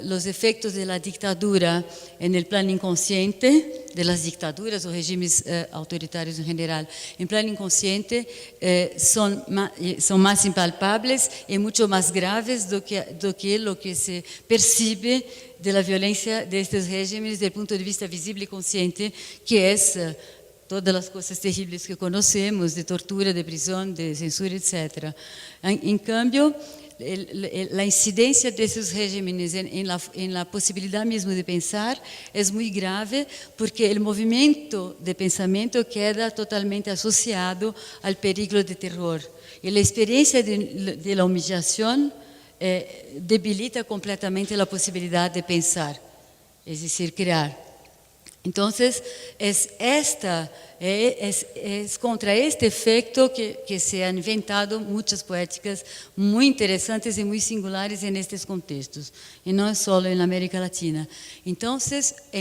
los efectos de la dictadura en el plano inconsciente, de las dictaduras o regímenes autoritarios en general, en plano inconsciente son más impalpables y mucho más graves do que lo que se percibe de la violencia de estos regímenes desde el punto de vista visible y consciente, que es todas as coisas terríveis que conhecemos, de tortura, de prisão, de censura, etc. Em cambio, a incidência desses regimes em la possibilidade mesmo de pensar é muito grave, porque o movimento de pensamento queda totalmente associado ao perigo de terror. E a experiência de la humillação debilita completamente a possibilidade de pensar, é decir, criar. Então, é contra este efeito que se han inventado muitas poéticas muito interessantes e muito singulares nestes contextos, e não só na América Latina. Então,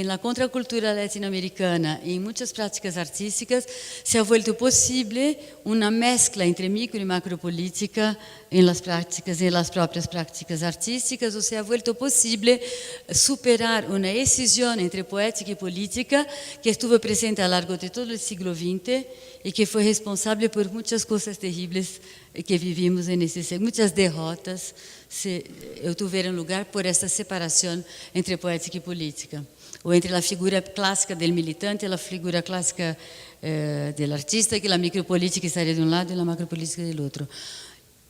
na contracultura latino-americana e em muitas práticas artísticas, se ha vuelto possível uma mescla entre micro e macropolítica em las próprias práticas artísticas, ou se ha vuelto possível superar uma excisão entre poética e política que estuvo presente ao longo de todo o siglo XX e que foi responsável por muitas coisas terríveis que vivimos nesses século. Muitas derrotas tiveram lugar por essa separação entre poética e política, ou entre a figura clássica do militante e a figura clássica do artista, que a micropolítica estaria de um lado e a macropolítica do outro.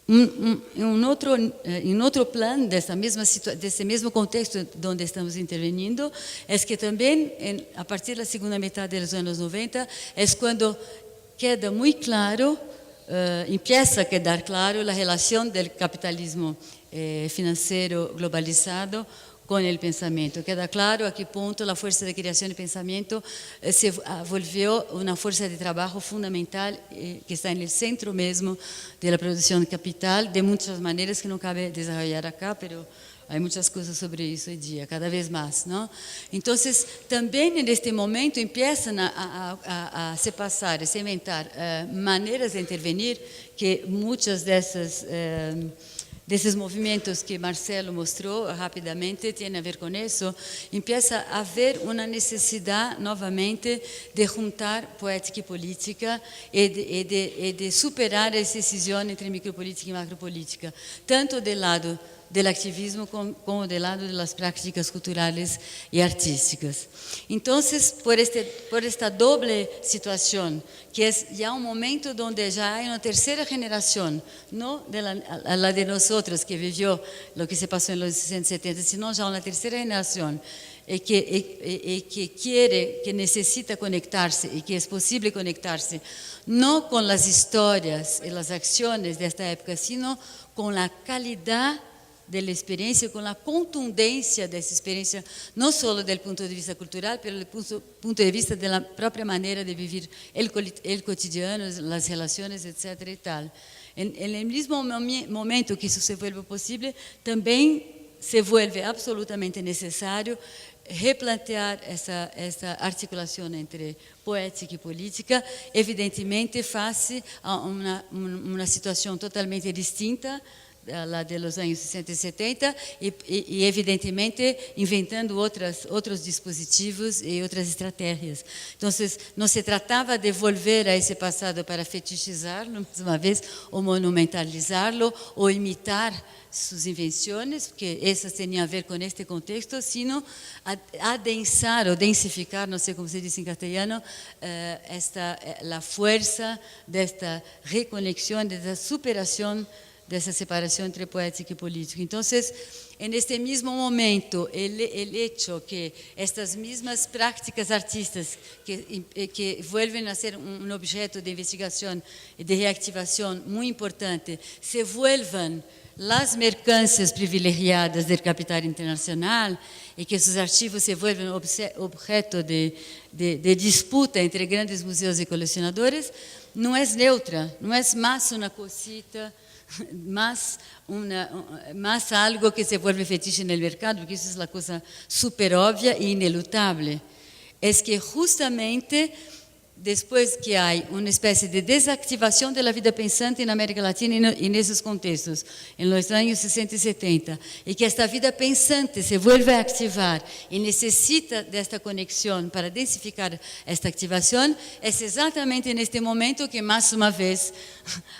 Em outro plano desse mesmo contexto onde estamos intervenindo, é que também, a partir da segunda metade dos anos 90, é quando queda muito claro, empieza a quedar claro a relação do capitalismo financeiro globalizado com o pensamento. Queda claro a que ponto a força de criação de pensamento se volvió uma força de trabalho fundamental que está no centro mesmo da produção de capital, de muitas maneiras que não cabe desenvolver acá, mas há muitas coisas sobre isso hoje em dia, cada vez mais, não? Então, também neste momento empiezam a se passar, a se inventar maneiras de intervenir que muitas desses movimentos que Marcelo mostrou rapidamente tem a ver com isso. Empieza a haver uma necessidade novamente de juntar poética e política e de superar essa cisão entre micropolítica e macropolítica, tanto do lado del activismo como del lado de las prácticas culturales y artísticas. Entonces, por esta doble situación, que es ya un momento donde ya hay una tercera generación, no la de nosotros que vivió lo que se pasó en los 60, 70, sino ya una tercera generación que quiere, que necesita conectarse y que es posible conectarse, no con las historias y las acciones de esta época, sino con la calidad de la experiencia, con la contundencia de esa experiencia, no solo del punto de vista cultural, pero del punto de vista de la propia manera de vivir el cotidiano, las relaciones, etcétera y tal. En el mismo momento que eso se vuelve posible, también se vuelve absolutamente necesario replantear essa articulação entre poética e política, evidentemente face a uma situação totalmente distinta lá dos anos 60 e 70 e evidentemente inventando outros dispositivos e outras estratégias. Então, não se tratava de volver a esse passado para fetichizar-lo, mais uma vez, ou monumentalizá-lo, ou imitar suas invenções, porque essas tinham a ver com este contexto, sino adensar ou densificar, não sei como se diz em castelhano, a força desta reconexão, desta superação dessa separação entre poética e política. Então, neste mesmo momento, o hecho que estas mesmas práticas artísticas que vuelven a ser um objeto de investigação e de reactivação muito importante, se vuelvan las mercancías privilegiadas del capital internacional y que sus archivos se vuelven objeto de disputa entre grandes museos y coleccionadores, no es neutra, no es más una cosita, más algo que se vuelve fetiche en el mercado, porque eso es la cosa súper obvia e inelutable. Es que justamente después que hay una especie de desactivación de la vida pensante en América Latina y en esos contextos, en los años 60 y 70, y que esta vida pensante se vuelve a activar y necesita de esta conexión para densificar esta activación, es exactamente en este momento que más una vez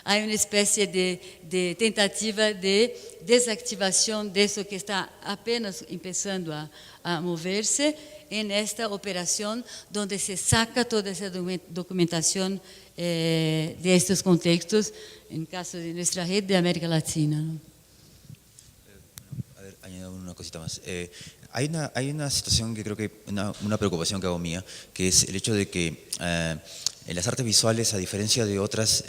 hay una especie de tentativa de desactivación de eso que está apenas empezando a moverse, en esta operación donde se saca toda esa documentación de estos contextos, en caso de nuestra red de América Latina, ¿no? A ver, añado una cosita más. Hay una situación que creo que, una preocupación que hago mía, que es el hecho de que las artes visuales, a diferencia de otras,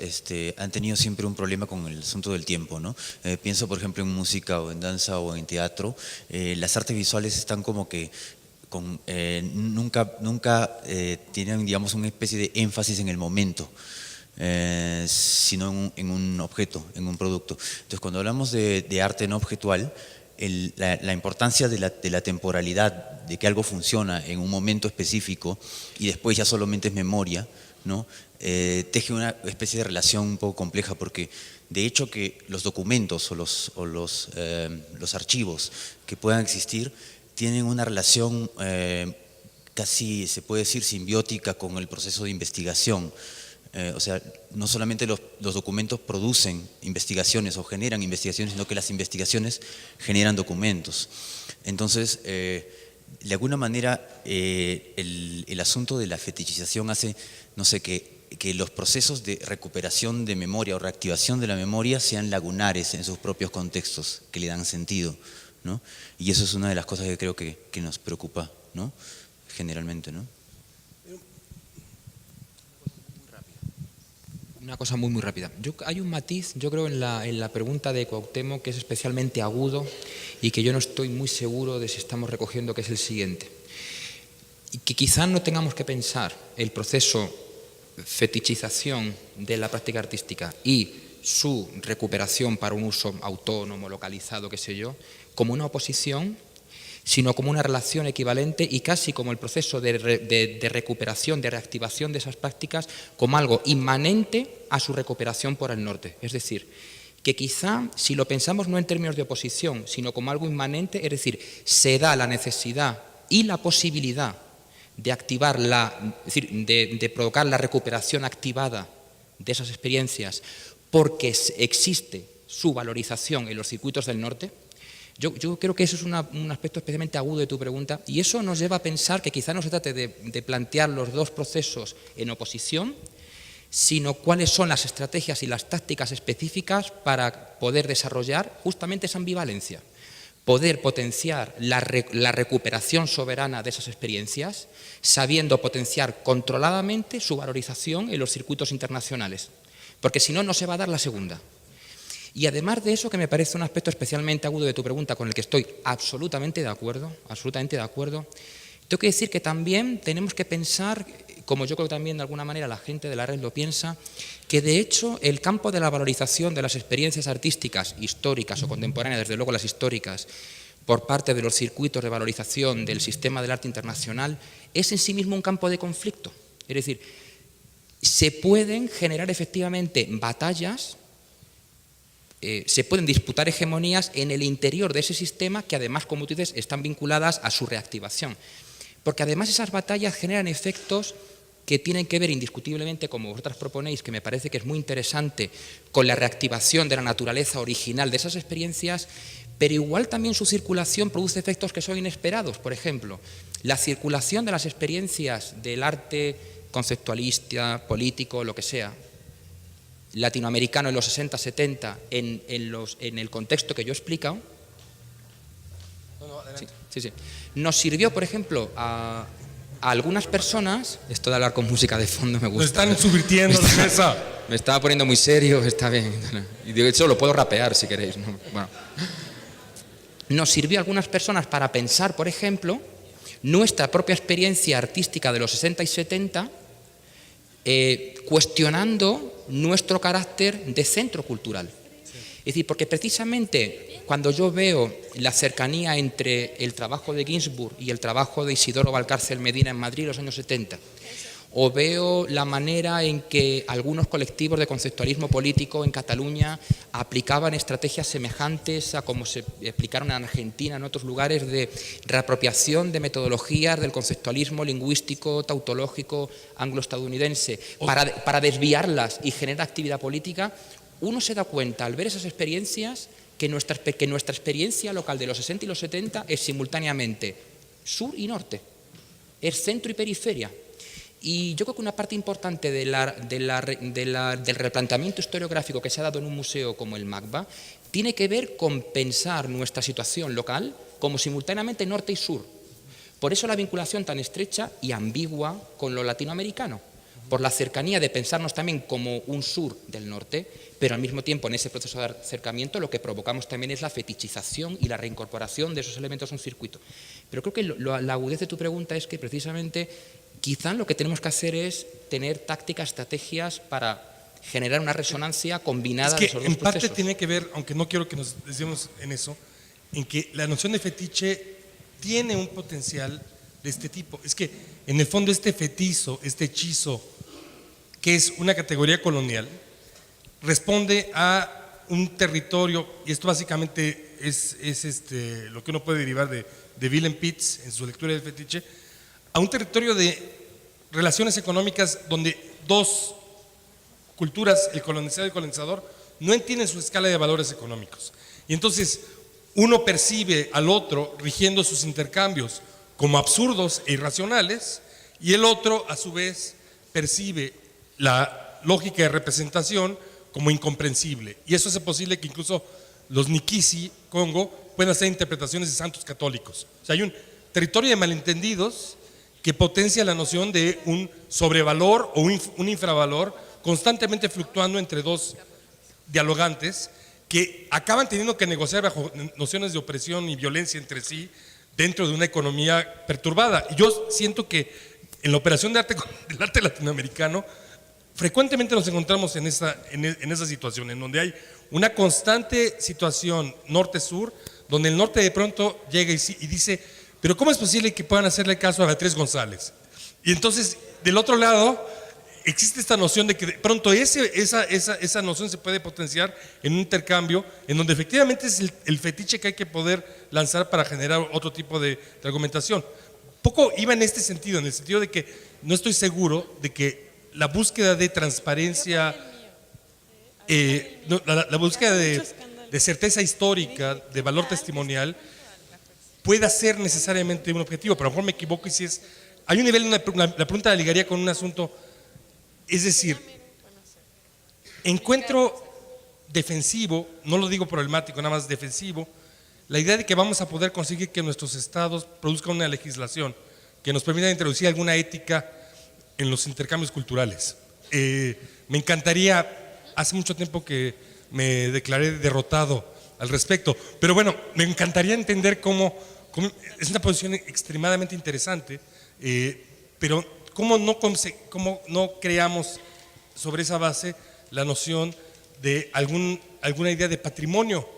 han tenido siempre un problema con el asunto del tiempo, ¿no? Pienso, por ejemplo, en música o en danza o en teatro, las artes visuales están como que nunca tienen, digamos, una especie de énfasis en el momento, sino en un objeto, en un producto. Entonces, cuando hablamos de arte no objetual, la importancia de la temporalidad, de que algo funciona en un momento específico y después ya solamente es memoria, ¿no? Teje una especie de relación un poco compleja, porque de hecho que los documentos o los archivos que puedan existir tienen una relación casi, se puede decir, simbiótica con el proceso de investigación. O sea, no solamente los documentos producen investigaciones o generan investigaciones, sino que las investigaciones generan documentos. Entonces, de alguna manera, el asunto de la fetichización hace, no sé, que los procesos de recuperación de memoria o reactivación de la memoria sean lagunares en sus propios contextos, que le dan sentido, ¿no? Y eso es una de las cosas que creo que nos preocupa, ¿no? Generalmente, ¿no? Una cosa muy rápida. Hay un matiz, yo creo, en la pregunta de Cuauhtémoc que es especialmente agudo y que yo no estoy muy seguro de si estamos recogiendo, que es el siguiente. Y que quizás no tengamos que pensar el proceso fetichización de la práctica artística y su recuperación para un uso autónomo, localizado, qué sé yo, como una oposición, sino como una relación equivalente y casi como el proceso de recuperación, de reactivación de esas prácticas, como algo inmanente a su recuperación por el norte. Es decir, que quizá, si lo pensamos no en términos de oposición, sino como algo inmanente, es decir, se da la necesidad y la posibilidad de activar es decir, de provocar la recuperación activada de esas experiencias porque existe su valorización en los circuitos del norte, Yo creo que eso es un aspecto especialmente agudo de tu pregunta, y eso nos lleva a pensar que quizá no se trate de plantear los dos procesos en oposición, sino cuáles son las estrategias y las tácticas específicas para poder desarrollar justamente esa ambivalencia, poder potenciar la recuperación soberana de esas experiencias, sabiendo potenciar controladamente su valorización en los circuitos internacionales, porque si no, no se va a dar la segunda. Y además de eso, que me parece un aspecto especialmente agudo de tu pregunta, con el que estoy absolutamente de acuerdo, tengo que decir que también tenemos que pensar, como yo creo que también de alguna manera la gente de la red lo piensa, que de hecho el campo de la valorización de las experiencias artísticas, históricas o contemporáneas, desde luego las históricas, por parte de los circuitos de valorización del sistema del arte internacional, es en sí mismo un campo de conflicto. Es decir, se pueden generar efectivamente batallas, se pueden disputar hegemonías en el interior de ese sistema que además, como tú dices, están vinculadas a su reactivación. Porque además esas batallas generan efectos que tienen que ver indiscutiblemente, como vosotras proponéis, que me parece que es muy interesante, con la reactivación de la naturaleza original de esas experiencias, pero igual también su circulación produce efectos que son inesperados. Por ejemplo, la circulación de las experiencias del arte conceptualista, político, lo que sea, latinoamericano en los 60-70 en el contexto que yo he explicado, sí. Nos sirvió, por ejemplo, a algunas personas, esto de hablar con música de fondo me gusta. Nos están subvirtiendo la mesa. Me estaba poniendo muy serio, está bien. Y de hecho lo puedo rapear si queréis, ¿no? Bueno. Nos sirvió a algunas personas para pensar, por ejemplo, nuestra propia experiencia artística de los 60 y 70, cuestionando nuestro carácter de centro cultural. Es decir, porque precisamente cuando yo veo la cercanía entre el trabajo de Ginsburg y el trabajo de Isidoro Valcárcel Medina en Madrid en los años 70, o veo la manera en que algunos colectivos de conceptualismo político en Cataluña aplicaban estrategias semejantes a como se aplicaron en Argentina, en otros lugares, de reapropiación de metodologías del conceptualismo lingüístico, tautológico, anglo-estadounidense, para desviarlas y generar actividad política, uno se da cuenta al ver esas experiencias que nuestra experiencia local de los 60 y los 70 es simultáneamente sur y norte, es centro y periferia. Y yo creo que una parte importante del replanteamiento historiográfico que se ha dado en un museo como el MACBA tiene que ver con pensar nuestra situación local como simultáneamente norte y sur. Por eso la vinculación tan estrecha y ambigua con lo latinoamericano, por la cercanía de pensarnos también como un sur del norte, pero al mismo tiempo en ese proceso de acercamiento lo que provocamos también es la fetichización y la reincorporación de esos elementos a un circuito. Pero creo que la agudez de tu pregunta es que precisamente quizá lo que tenemos que hacer es tener tácticas, estrategias para generar una resonancia combinada de esos dos procesos. En parte tiene que ver, aunque no quiero que nos desviemos en eso, en que la noción de fetiche tiene un potencial de este tipo. Es que en el fondo este fetizo, este hechizo, que es una categoría colonial, responde a un territorio, y esto básicamente es lo que uno puede derivar de Willem Pitts en su lectura del fetiche, a un territorio de relaciones económicas donde dos culturas, el colonizado y el colonizador, no entienden su escala de valores económicos. Y entonces uno percibe al otro rigiendo sus intercambios como absurdos e irracionales, y el otro a su vez percibe la lógica de representación como incomprensible. Y eso hace posible que incluso los Nikisi, Congo, puedan hacer interpretaciones de santos católicos. O sea, hay un territorio de malentendidos que potencia la noción de un sobrevalor o un infravalor constantemente fluctuando entre dos dialogantes que acaban teniendo que negociar bajo nociones de opresión y violencia entre sí dentro de una economía perturbada. Y yo siento que en la operación del arte latinoamericano frecuentemente nos encontramos en esa situación, en donde hay una constante situación norte-sur, donde el norte de pronto llega y dice, pero ¿cómo es posible que puedan hacerle caso a Beatriz González? Y entonces, del otro lado, existe esta noción de que de pronto esa noción se puede potenciar en un intercambio, en donde efectivamente es el fetiche que hay que poder lanzar para generar otro tipo de argumentación. Poco iba en este sentido, en el sentido de que no estoy seguro de que la búsqueda de transparencia, la búsqueda de de certeza histórica, de valor testimonial, pueda ser necesariamente un objetivo, pero a lo mejor me equivoco y si es... Hay un nivel, la pregunta la ligaría con un asunto, es decir, encuentro defensivo, no lo digo problemático, nada más defensivo, la idea de que vamos a poder conseguir que nuestros estados produzcan una legislación que nos permita introducir alguna ética en los intercambios culturales. Me encantaría, hace mucho tiempo que me declaré derrotado al respecto, pero bueno, me encantaría entender cómo es una posición extremadamente interesante, pero cómo no creamos sobre esa base la noción de alguna idea de patrimonio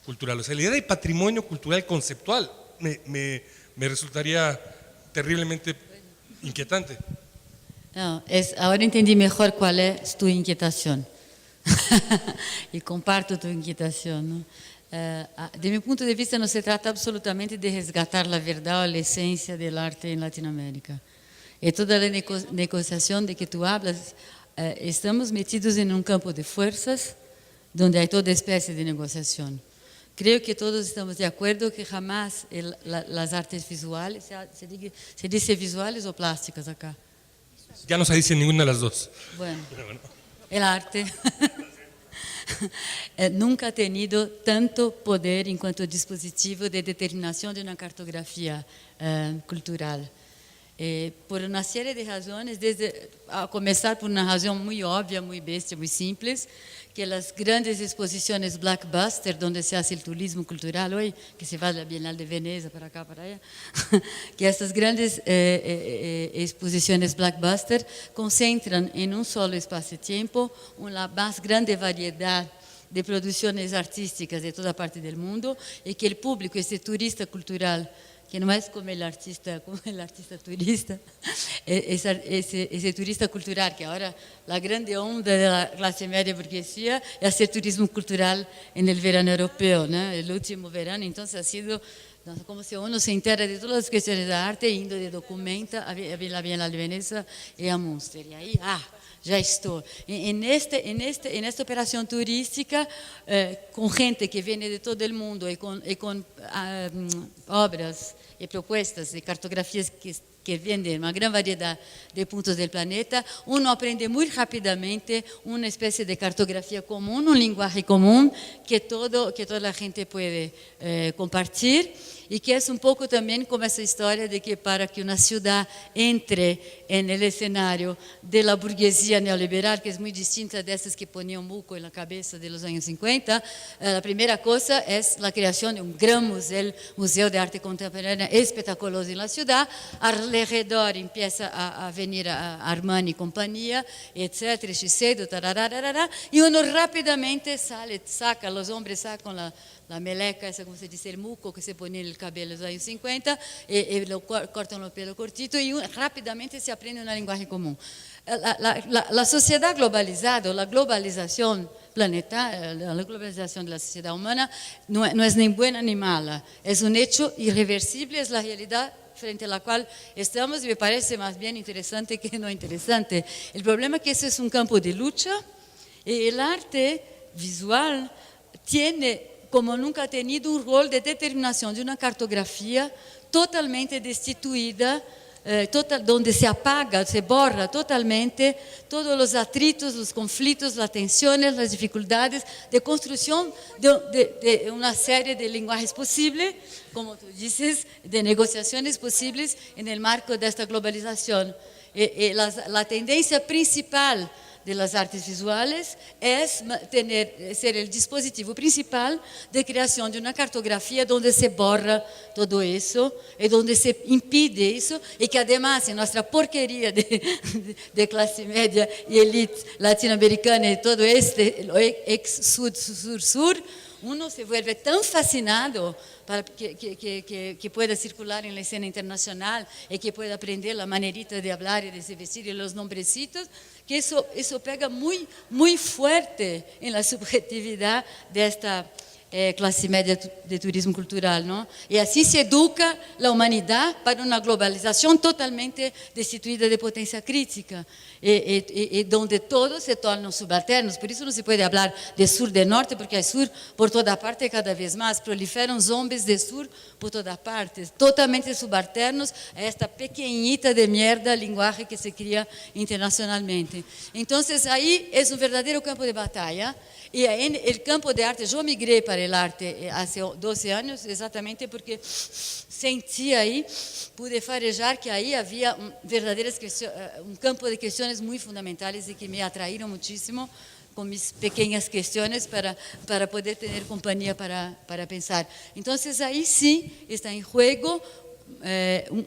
cultural. O sea, la idea de patrimonio cultural conceptual me resultaría terriblemente inquietante. No, ahora entendí mejor cuál es tu inquietación. Y comparto tu inquietación, ¿no? De mi punto de vista, no se trata absolutamente de resgatar la verdad o la esencia del arte en Latinoamérica. Y toda la negociación de que tú hablas, estamos metidos en un campo de fuerzas donde hay toda especie de negociación. Creo que todos estamos de acuerdo que jamás las artes visuales, ¿se dice visuales o plásticas acá? Ya no se dice ninguna de las dos. Bueno, el arte nunca ha tenido tanto poder en cuanto a dispositivo de determinación de una cartografía cultural. Por una serie de razones, a comenzar por una razón muy obvia, muy bestia, muy simple, que las grandes exposiciones blockbuster, donde se hace el turismo cultural hoy, que se va a la Bienal de Venecia, para acá, para allá, que estas grandes exposiciones blockbuster concentran en un solo espacio-tiempo una más grande variedad de producciones artísticas de toda parte del mundo y que el público, este turista cultural, que no es como el artista turista, ese turista cultural, que ahora la grande onda de la clase media burguesía es hacer turismo cultural en el verano europeo, ¿no? El último verano, entonces ha sido como si uno se entera de todas las cuestiones de arte, yendo de Documenta a la Bienal de Venecia y a Münster, y ahí, ya estoy. En esta operación turística, con gente que viene de todo el mundo y con obras y propuestas y cartografías que vienen de una gran variedad de puntos del planeta, uno aprende muy rápidamente una especie de cartografía común, un lenguaje común que toda la gente puede compartir. Y que es un poco también como esa historia de que para que una ciudad entre en el escenario de la burguesía neoliberal, que es muy distinta de esas que ponían buco en la cabeza de los años 50, la primera cosa es la creación de un gran museo de arte contemporánea espectaculoso en la ciudad. Alrededor empieza a venir a Armani y compañía, etcétera, Shiseido, y uno rápidamente saca, los hombres sacan la meleca, esa como se dice, el muco que se ponía en el cabello en los años 50, y lo cortan el pelo cortito y rápidamente se aprende una lenguaje común. La sociedad globalizada, la globalización planetaria, la globalización de la sociedad humana no es ni buena ni mala, es un hecho irreversible, es la realidad frente a la cual estamos y me parece más bien interesante que no interesante. El problema es que ese es un campo de lucha y el arte visual tiene, como nunca ha tenido, un rol de determinación de una cartografía totalmente destituida, donde se apaga, se borra totalmente todos los atritos, los conflictos, las tensiones, las dificultades de construcción de una serie de lenguajes posibles, como tú dices, de negociaciones posibles en el marco de esta globalización. La tendencia principal de las artes visuales es ser el dispositivo principal de creación de una cartografía donde se borra todo eso y donde se impide eso y que además en nuestra porquería de clase media y élite latinoamericana y todo ex-sur, uno se vuelve tan fascinado para que pueda circular en la escena internacional y que pueda aprender la manerita de hablar y de se vestir y los nombrecitos, que eso pega muy, muy fuerte en la subjetividad de classe média de turismo cultural, não? E assim se educa a humanidade para uma globalização totalmente destituída de potência crítica e onde todos se tornam subalternos. Por isso não se pode falar de sur de norte, porque é sur por toda parte e cada vez mais proliferam zombies de sur por toda parte, totalmente subalternos a esta pequeñita de mierda linguagem que se cria internacionalmente. Então, aí é um verdadeiro campo de batalha. E no campo de arte, eu migrei para o arte há 12 anos, exatamente porque senti aí, pude farejar que aí havia verdadeiras campo de questões muito fundamentais e que me atraíram muitíssimo, com mis pequenas questões para poder ter companhia para pensar. Então, aí sim está em jogo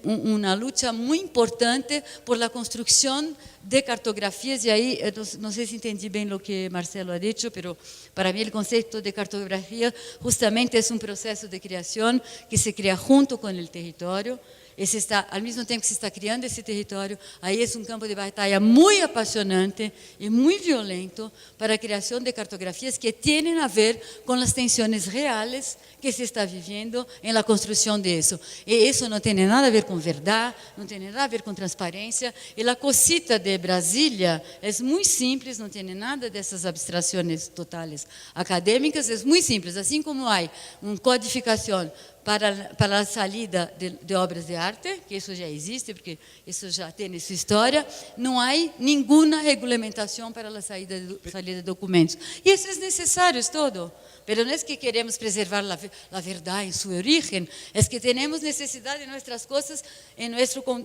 uma luta muito importante por la construção de cartografias, e aí, não sei se entendi bem o que Marcelo ha dicho, pero para mim o conceito de cartografia justamente é um processo de criação que se cria junto com o território, e se está, ao mesmo tempo que se está criando esse território, aí é um campo de batalha muito apaixonante e muito violento para a criação de cartografias que têm a ver com as tensões reais que se está vivendo em la construção disso. E isso não tem nada a ver com verdade, não tem nada a ver com transparência, e a cosita de Brasília é muito simples, não tem nada dessas abstrações totais acadêmicas, é muito simples, assim como há uma codificação para a salida de obras de arte, que isso já existe, porque isso já tem sua história, não há nenhuma regulamentação para a saída de documentos. E isso é necessário, todo. Mas não é que queremos preservar a verdade em sua origem, é que temos necessidade de nossas coisas, em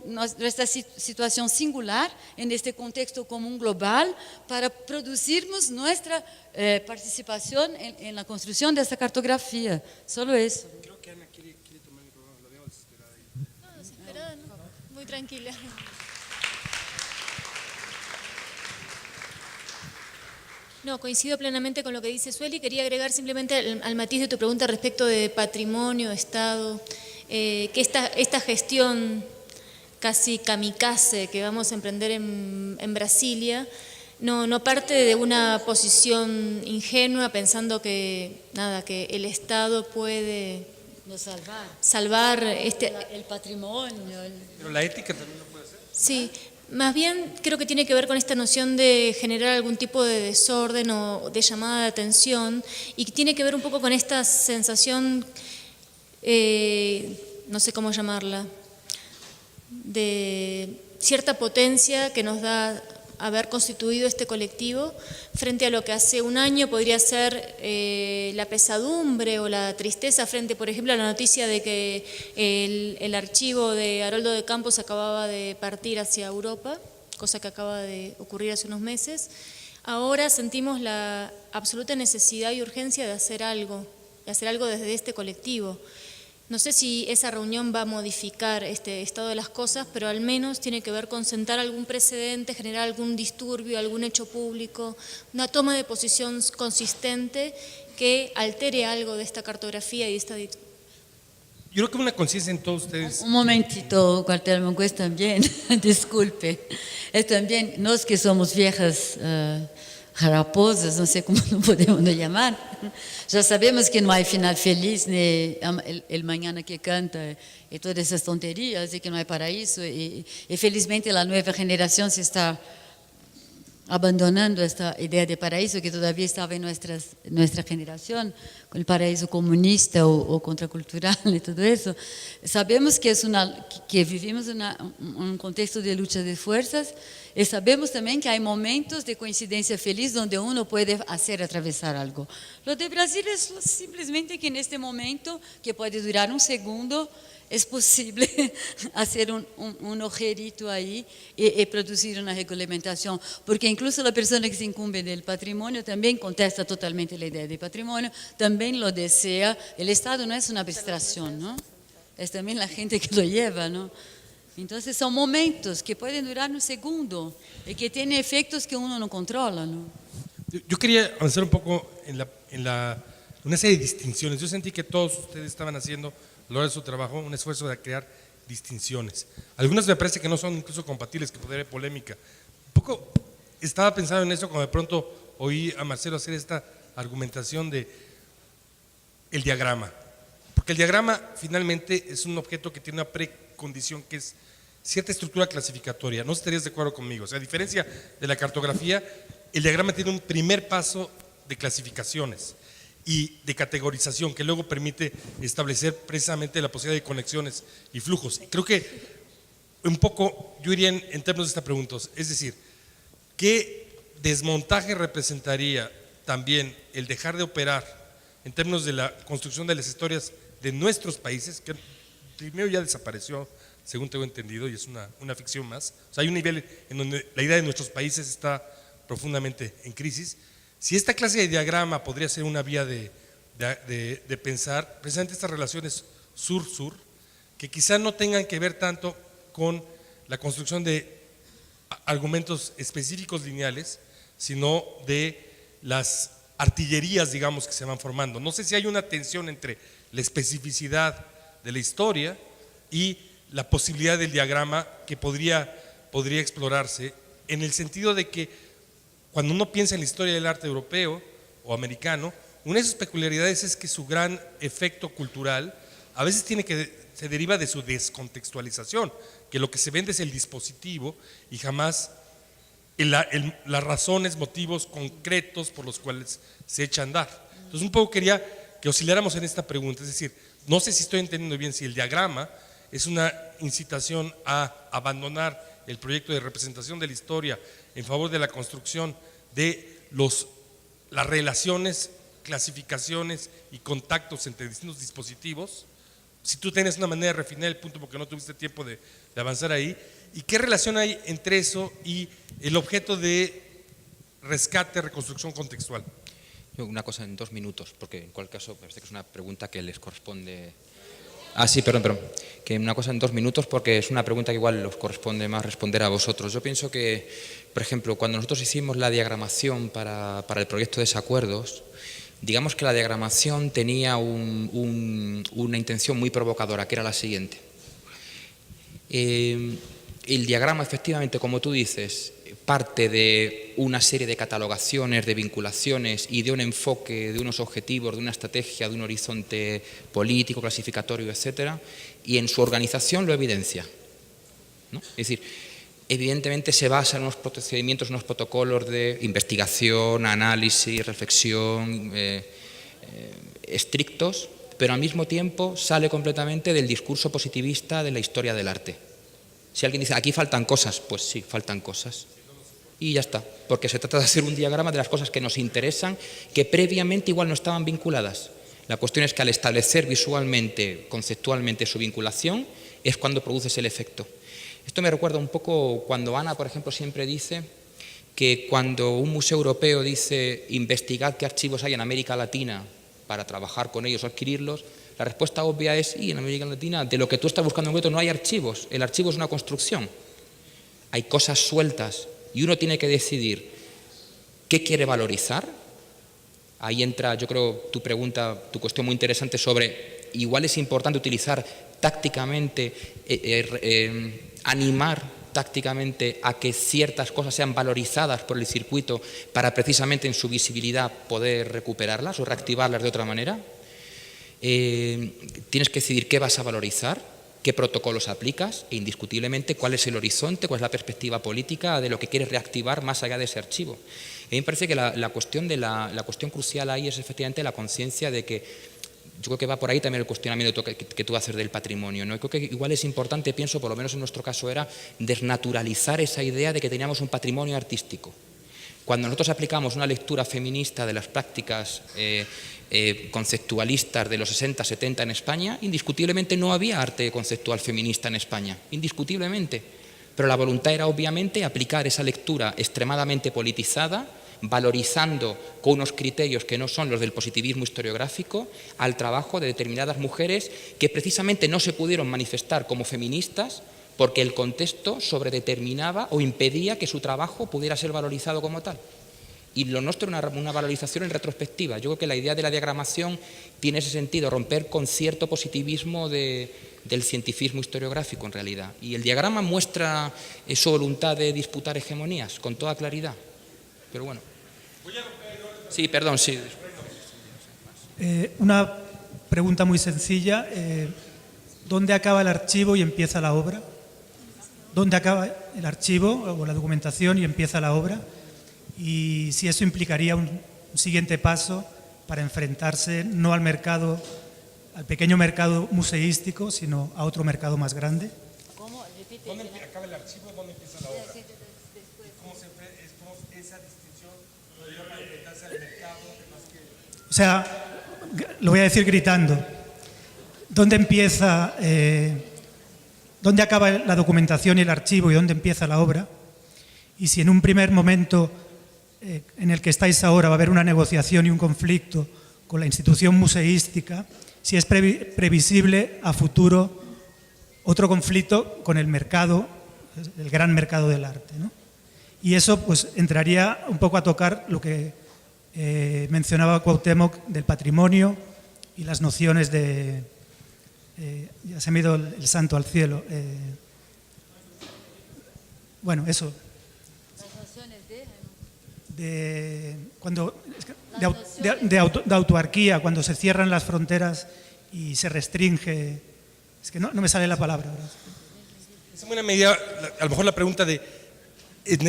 nossa situação singular, neste contexto comum global, para produzirmos nossa participação na construção dessa cartografia. Só isso. Muy tranquila. No, coincido plenamente con lo que dice Sueli. Quería agregar simplemente al matiz de tu pregunta respecto de patrimonio, Estado, que esta gestión casi kamikaze que vamos a emprender en Brasilia no parte de una posición ingenua pensando que el Estado puede salvar el patrimonio. Pero la ética también lo puede hacer. Sí, más bien creo que tiene que ver con esta noción de generar algún tipo de desorden o de llamada de atención, y tiene que ver un poco con esta sensación, no sé cómo llamarla, de cierta potencia que nos da haber constituido este colectivo frente a lo que hace un año podría ser la pesadumbre o la tristeza frente, por ejemplo, a la noticia de que el archivo de Haroldo de Campos acababa de partir hacia Europa, cosa que acaba de ocurrir hace unos meses. Ahora sentimos la absoluta necesidad y urgencia de hacer algo desde este colectivo. No sé si esa reunión va a modificar este estado de las cosas, pero al menos tiene que ver con sentar algún precedente, generar algún disturbio, algún hecho público, una toma de posición consistente que altere algo de esta cartografía y de esta... Yo creo que una conciencia en todos ustedes. Un momentito, Cuauhtémoc, es también, disculpe, es también, nos que somos viejas raposas, não sei como não podemos chamar, já sabemos que não há final feliz, nem el mañana que canta e todas essas tonterias, e que não há paraíso, e felizmente a nova geração se está abandonando esta ideia de paraíso que todavía estava em nossa geração, com o paraíso comunista ou contracultural e tudo isso. Sabemos que vivimos um contexto de luta de forças, e sabemos também que há momentos de coincidência feliz onde uno pode fazer atravessar algo. Lo de Brasil é simplesmente que neste momento, que pode durar um segundo, é possível fazer um ojerito aí e produzir uma regulamentação, porque incluso a pessoa que se incumbe do patrimônio também contesta totalmente a ideia de patrimônio, também lo deseja. O Estado não é uma abstração, não? É também a gente que lo lleva, não? Então, são momentos que podem durar um segundo e que têm efeitos que uno não controla, não? Yo quería avanzar un poco en una serie de distinciones. Yo sentí que todos ustedes estaban haciendo a lo largo de su trabajo un esfuerzo de crear distinciones. Algunas me parece que no son incluso compatibles, que podría haber polémica. Un poco estaba pensando en eso cuando de pronto oí a Marcelo hacer esta argumentación de el diagrama, porque el diagrama finalmente es un objeto que tiene una precondición que es cierta estructura clasificatoria. No estarías de acuerdo conmigo. O sea, a diferencia de la cartografía, el diagrama tiene un primer paso de clasificaciones y de categorización que luego permite establecer precisamente la posibilidad de conexiones y flujos. Y creo que un poco yo iría en términos de esta pregunta, es decir, ¿qué desmontaje representaría también el dejar de operar en términos de la construcción de las historias de nuestros países, que primero ya desapareció, según tengo entendido, y es una ficción más? O sea, hay un nivel en donde la idea de nuestros países está profundamente en crisis. Si esta clase de diagrama podría ser una vía de pensar precisamente estas relaciones sur-sur, que quizá no tengan que ver tanto con la construcción de argumentos específicos lineales, sino de las artillerías, digamos, que se van formando. No sé si hay una tensión entre la especificidad de la historia y la posibilidad del diagrama que podría explorarse, en el sentido de que cuando uno piensa en la historia del arte europeo o americano, una de sus peculiaridades es que su gran efecto cultural a veces se deriva de su descontextualización, que lo que se vende es el dispositivo y jamás las razones, motivos concretos por los cuales se echa a andar. Entonces un poco quería que osciláramos en esta pregunta, es decir, no sé si estoy entendiendo bien si el diagrama es una incitación a abandonar el proyecto de representación de la historia en favor de la construcción de las relaciones, clasificaciones y contactos entre distintos dispositivos. Si tú tienes una manera de refinar el punto porque no tuviste tiempo de avanzar ahí, ¿y qué relación hay entre eso y el objeto de rescate, reconstrucción contextual? Una cosa en 2 minutos, porque en cualquier caso parece que es una pregunta que les corresponde. Ah, sí, perdón. Que una cosa en 2 minutos, porque es una pregunta que igual os corresponde más responder a vosotros. Yo pienso que, por ejemplo, cuando nosotros hicimos la diagramación para el proyecto de Desacuerdos, digamos que la diagramación tenía una intención muy provocadora, que era la siguiente. El diagrama, efectivamente, como tú dices, parte de una serie de catalogaciones, de vinculaciones y de un enfoque, de unos objetivos, de una estrategia, de un horizonte político, clasificatorio, etcétera, y en su organización lo evidencia, ¿no? Es decir, evidentemente se basa en unos procedimientos, unos protocolos de investigación, análisis, reflexión estrictos, pero al mismo tiempo sale completamente del discurso positivista de la historia del arte. Si alguien dice, aquí faltan cosas, pues sí, faltan cosas. Y ya está, porque se trata de hacer un diagrama de las cosas que nos interesan, que previamente igual no estaban vinculadas. La cuestión es que al establecer visualmente, conceptualmente su vinculación, es cuando produces el efecto. Esto me recuerda un poco cuando Ana, por ejemplo, siempre dice que cuando un museo europeo dice investigad qué archivos hay en América Latina para trabajar con ellos o adquirirlos, la respuesta obvia es, y en América Latina, de lo que tú estás buscando en concreto no hay archivos, el archivo es una construcción. Hay cosas sueltas y uno tiene que decidir qué quiere valorizar. Ahí entra, yo creo, tu pregunta, tu cuestión muy interesante sobre igual es importante utilizar tácticamente, animar tácticamente a que ciertas cosas sean valorizadas por el circuito para precisamente en su visibilidad poder recuperarlas o reactivarlas de otra manera. Tienes que decidir qué vas a valorizar, qué protocolos aplicas e indiscutiblemente cuál es el horizonte, cuál es la perspectiva política de lo que quieres reactivar más allá de ese archivo. A mí me parece que la cuestión crucial ahí es efectivamente la conciencia de que yo creo que va por ahí también el cuestionamiento que tú haces del patrimonio, ¿no? Creo que igual es importante, pienso, por lo menos en nuestro caso era desnaturalizar esa idea de que teníamos un patrimonio artístico. Cuando nosotros aplicamos una lectura feminista de las prácticas conceptualistas de los 60, 70 en España, indiscutiblemente no había arte conceptual feminista en España, indiscutiblemente. Pero la voluntad era obviamente aplicar esa lectura extremadamente politizada, valorizando con unos criterios que no son los del positivismo historiográfico al trabajo de determinadas mujeres que precisamente no se pudieron manifestar como feministas porque el contexto sobredeterminaba o impedía que su trabajo pudiera ser valorizado como tal. Y lo nuestro es una valorización en retrospectiva. Yo creo que la idea de la diagramación tiene ese sentido, romper con cierto positivismo del cientifismo historiográfico en realidad. Y el diagrama muestra su voluntad de disputar hegemonías con toda claridad. Pero bueno. Sí, perdón, sí. Una pregunta muy sencilla. ¿Dónde acaba el archivo y empieza la obra? ¿Dónde acaba el archivo o la documentación y empieza la obra? Y si eso implicaría un siguiente paso para enfrentarse no al mercado, al pequeño mercado museístico, sino a otro mercado más grande. ¿Dónde acaba el archivo? ¿Dónde empieza la obra? ¿Cómo esa distinción podría para enfrentarse al mercado? O sea, lo voy a decir gritando. ¿Dónde empieza, dónde acaba la documentación y el archivo y dónde empieza la obra? Y si en un primer momento en el que estáis ahora va a haber una negociación y un conflicto con la institución museística, si es previsible a futuro otro conflicto con el mercado, el gran mercado del arte, ¿no? Y eso pues entraría un poco a tocar lo que mencionaba Cuauhtémoc del patrimonio y las nociones de... ya se me ha ido el santo al cielo. Bueno, eso. De autarquía, cuando se cierran las fronteras y se restringe. Es que no me sale la palabra. ¿Verdad? Es en buena medida, a lo mejor la pregunta de, en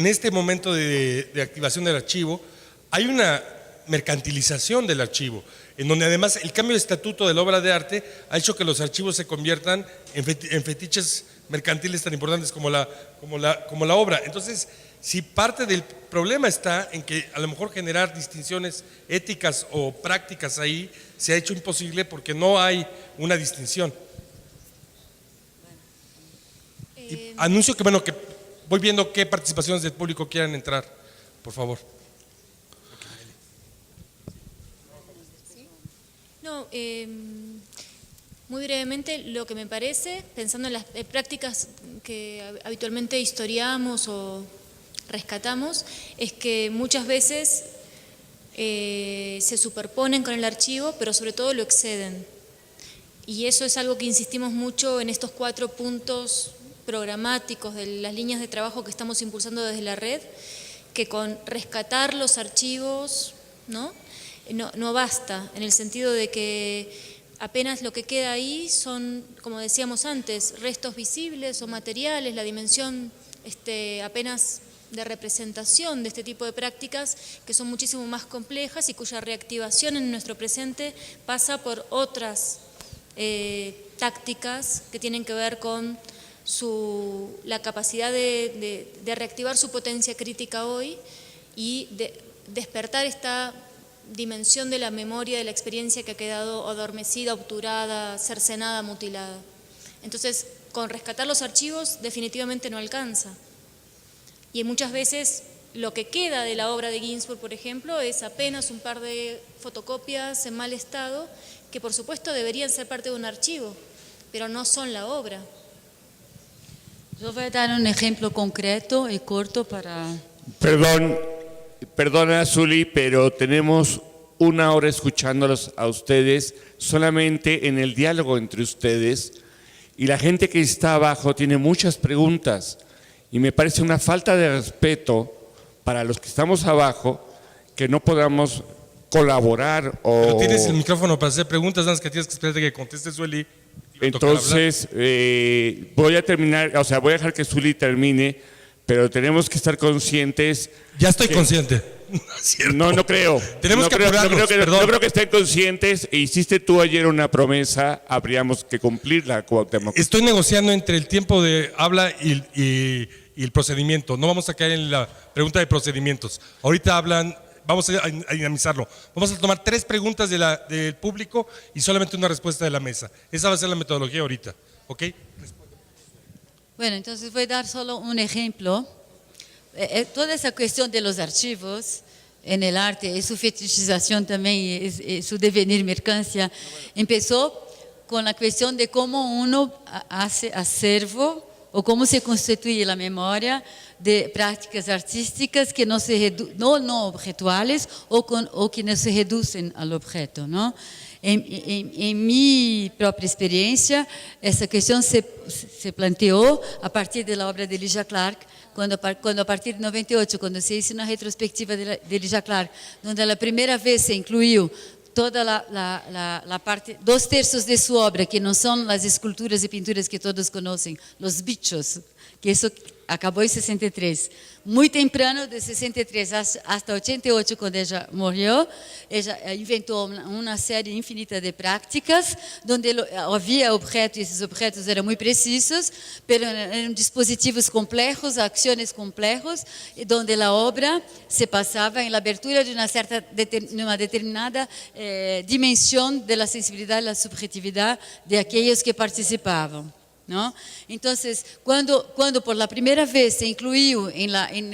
este momento de activación del archivo, hay una mercantilización del archivo, en donde además el cambio de estatuto de la obra de arte ha hecho que los archivos se conviertan en fetiches mercantiles tan importantes como la obra. Entonces, si parte del problema está en que a lo mejor generar distinciones éticas o prácticas ahí se ha hecho imposible porque no hay una distinción. Y anuncio que, bueno, que voy viendo qué participaciones del público quieran entrar, por favor. No, muy brevemente, lo que me parece, pensando en las prácticas que habitualmente historiamos o rescatamos, es que muchas veces se superponen con el archivo, pero sobre todo lo exceden. Y eso es algo que insistimos mucho en estos 4 puntos programáticos de las líneas de trabajo que estamos impulsando desde la red, que con rescatar los archivos, no basta, en el sentido de que apenas lo que queda ahí son, como decíamos antes, restos visibles o materiales, la dimensión apenas de representación de este tipo de prácticas que son muchísimo más complejas y cuya reactivación en nuestro presente pasa por otras tácticas que tienen que ver con la capacidad de reactivar su potencia crítica hoy y de despertar esta dimensión de la memoria, de la experiencia que ha quedado adormecida, obturada, cercenada, mutilada. Entonces, con rescatar los archivos definitivamente no alcanza. Y muchas veces lo que queda de la obra de Ginsburg, por ejemplo, es apenas un par de fotocopias en mal estado, que por supuesto deberían ser parte de un archivo, pero no son la obra. Yo voy a dar un ejemplo concreto y corto para... Perdona, Zuli, pero tenemos 1 hora escuchándolos a ustedes solamente en el diálogo entre ustedes y la gente que está abajo tiene muchas preguntas y me parece una falta de respeto para los que estamos abajo que no podamos colaborar o... Pero tienes el micrófono para hacer preguntas, antes que tienes que esperar que conteste Zuli. Entonces, voy a terminar, o sea, voy a dejar que Zuli termine, pero tenemos que estar conscientes. Ya estoy consciente. No creo. Tenemos que apurarnos, no creo que estén conscientes. E hiciste tú ayer una promesa, habríamos que cumplirla, Cuauhtémoc. Estoy negociando entre el tiempo de habla y el procedimiento. No vamos a caer en la pregunta de procedimientos. Ahorita vamos a dinamizarlo. Vamos a tomar 3 preguntas del público y solamente una respuesta de la mesa. Esa va a ser la metodología ahorita. ¿Ok? Bueno, entonces voy a dar solo un ejemplo. Toda esa cuestión de los archivos en el arte y su fetichización también y su devenir mercancía empezó con la cuestión de cómo uno hace acervo o cómo se constituye la memoria de prácticas artísticas que no objetuales o que no se reducen al objeto, ¿no? En mi propia experiencia, esa cuestión se planteó a partir de la obra de Lygia Clark, cuando a partir de 98, cuando se hizo una retrospectiva de Lygia Clark, donde la primera vez se incluyó toda la parte, 2/3 de su obra, que no son las esculturas y pinturas que todos conocen, los bichos, que eso acabó en 63. Muy temprano, de 63 hasta 88, cuando ella murió, ella inventó una serie infinita de prácticas, donde había objetos, y esos objetos eran muy precisos, pero eran dispositivos complejos, acciones complejos, donde la obra se pasaba en la abertura de una determinada dimensión de la sensibilidad y la subjetividad de aquellos que participaban, ¿no? Entonces, cuando por la primera vez se incluyó en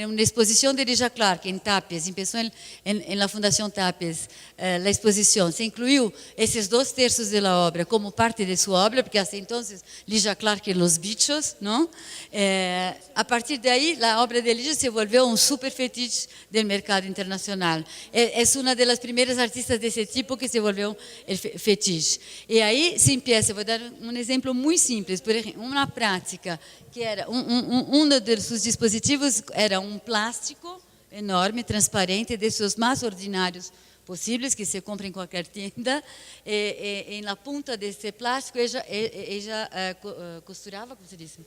una exposición de Lígia Clark en Tapias, empezó en la Fundación Tapias, la exposición, se incluyó esos 2/3 de la obra como parte de su obra, porque hasta entonces Lígia Clark y los bichos, ¿no? A partir de ahí, la obra de Lígia se volvió un super fetiche del mercado internacional. Es una de las primeras artistas de ese tipo que se volvió el fetiche. Y ahí se empieza, voy a dar un ejemplo muy simple, por ejemplo, una práctica que era, uno de sus dispositivos era un plástico enorme, transparente, de esos más ordinarios posibles que se compra en cualquier tienda. En la punta de este plástico ella costuraba, ¿cómo se dice?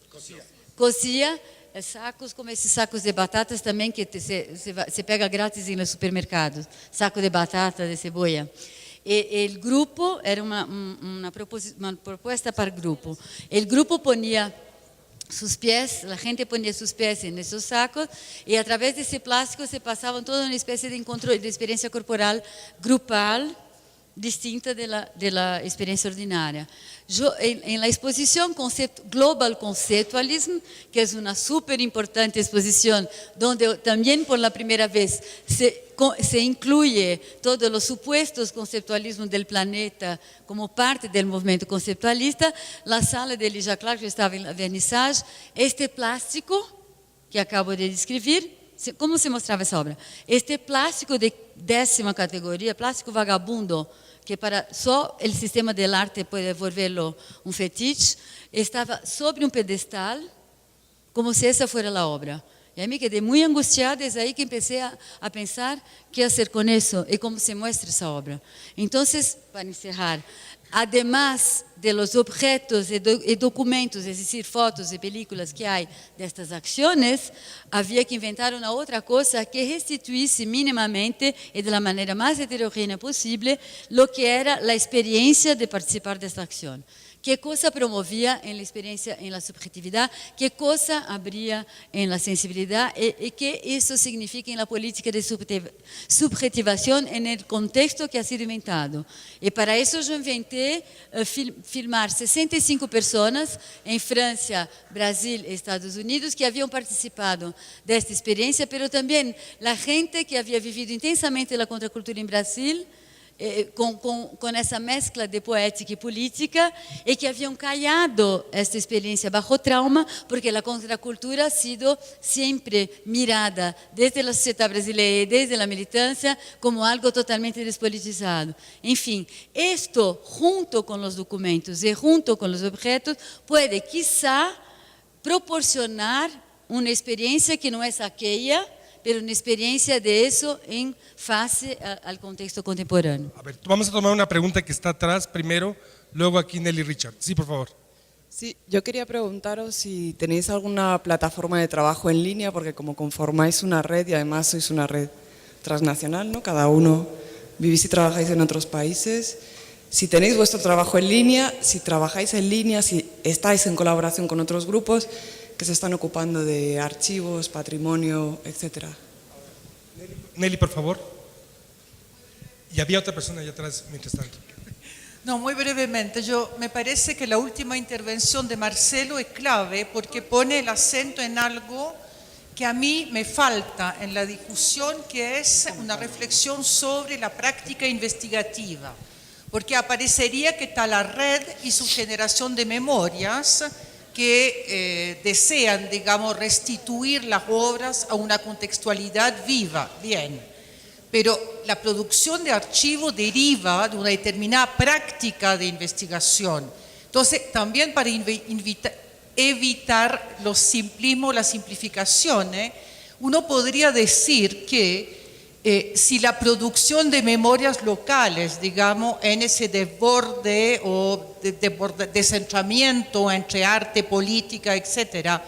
Cosía sacos, como esses sacos de batatas também que se pega grátis en los supermercados, saco de batata, de cebolla. El grupo era una propuesta para el grupo. El grupo ponía sus pies, la gente ponía sus pies en esos sacos y a través de ese plástico se pasaban toda una especie de encuentro, de experiencia corporal grupal distinta de la experiencia ordinaria. En la exposición Global Conceptualism, que es una súper importante exposición, donde también por la primera vez se incluye todos los supuestos conceptualismos del planeta como parte del movimiento conceptualista, la sala de Lígia Clark, que estaba en la vernissage, este plástico que acabo de describir. ¿Cómo se mostraba esa obra? Este plástico de 10ª categoría, plástico vagabundo, que para só el sistema del arte puede volverlo un fetiche, estaba sobre un pedestal, como si esa fuera la obra. Y a mí quedé muy angustiada, es ahí que empecé a pensar qué hacer con eso y cómo se muestra esa obra. Entonces, para encerrar, además de los objetos y documentos, es decir, fotos y películas que hay de estas acciones, había que inventar una otra cosa que restituisse mínimamente y de la manera más heterogénea posible lo que era la experiencia de participar de esta acción. ¿Qué cosa promovía en la experiencia, en la subjetividad? ¿Qué cosa abría en la sensibilidad? ¿Y qué eso significa en la política de subjetivación en el contexto que ha sido inventado? Y para eso yo inventé filmar 65 personas en Francia, Brasil y Estados Unidos que habían participado de esta experiencia, pero también la gente que había vivido intensamente la contracultura en Brasil, con essa mescla de poética e política, e que haviam callado esta experiência bajo trauma, porque a contracultura ha sido sempre mirada desde a sociedade brasileira, desde a militância, como algo totalmente despolitizado. Enfim, isto, junto com os documentos e junto com os objetos, pode, quizá, proporcionar uma experiência que não é aquela, pero una experiencia de eso en face al contexto contemporáneo. A ver, vamos a tomar una pregunta que está atrás primero, luego aquí Nelly Richard. Sí, por favor. Sí, yo quería preguntaros si tenéis alguna plataforma de trabajo en línea, porque como conformáis una red y además sois una red transnacional, ¿no? Cada uno vivís y trabajáis en otros países. Si tenéis vuestro trabajo en línea, si trabajáis en línea, si estáis en colaboración con otros grupos que se están ocupando de archivos, patrimonio, etc. Nelly, por favor. Y había otra persona allá atrás mientras tanto. No, muy brevemente, me parece que la última intervención de Marcelo es clave porque pone el acento en algo que a mí me falta en la discusión, que es una reflexión sobre la práctica investigativa. Porque aparecería que está la red y su generación de memorias que desean, digamos, restituir las obras a una contextualidad viva, bien, pero la producción de archivo deriva de una determinada práctica de investigación. Entonces, también para evitar los simplismos, las simplificaciones, uno podría decir que si la producción de memorias locales, digamos, en ese desborde o descentramiento entre arte, política, etcétera,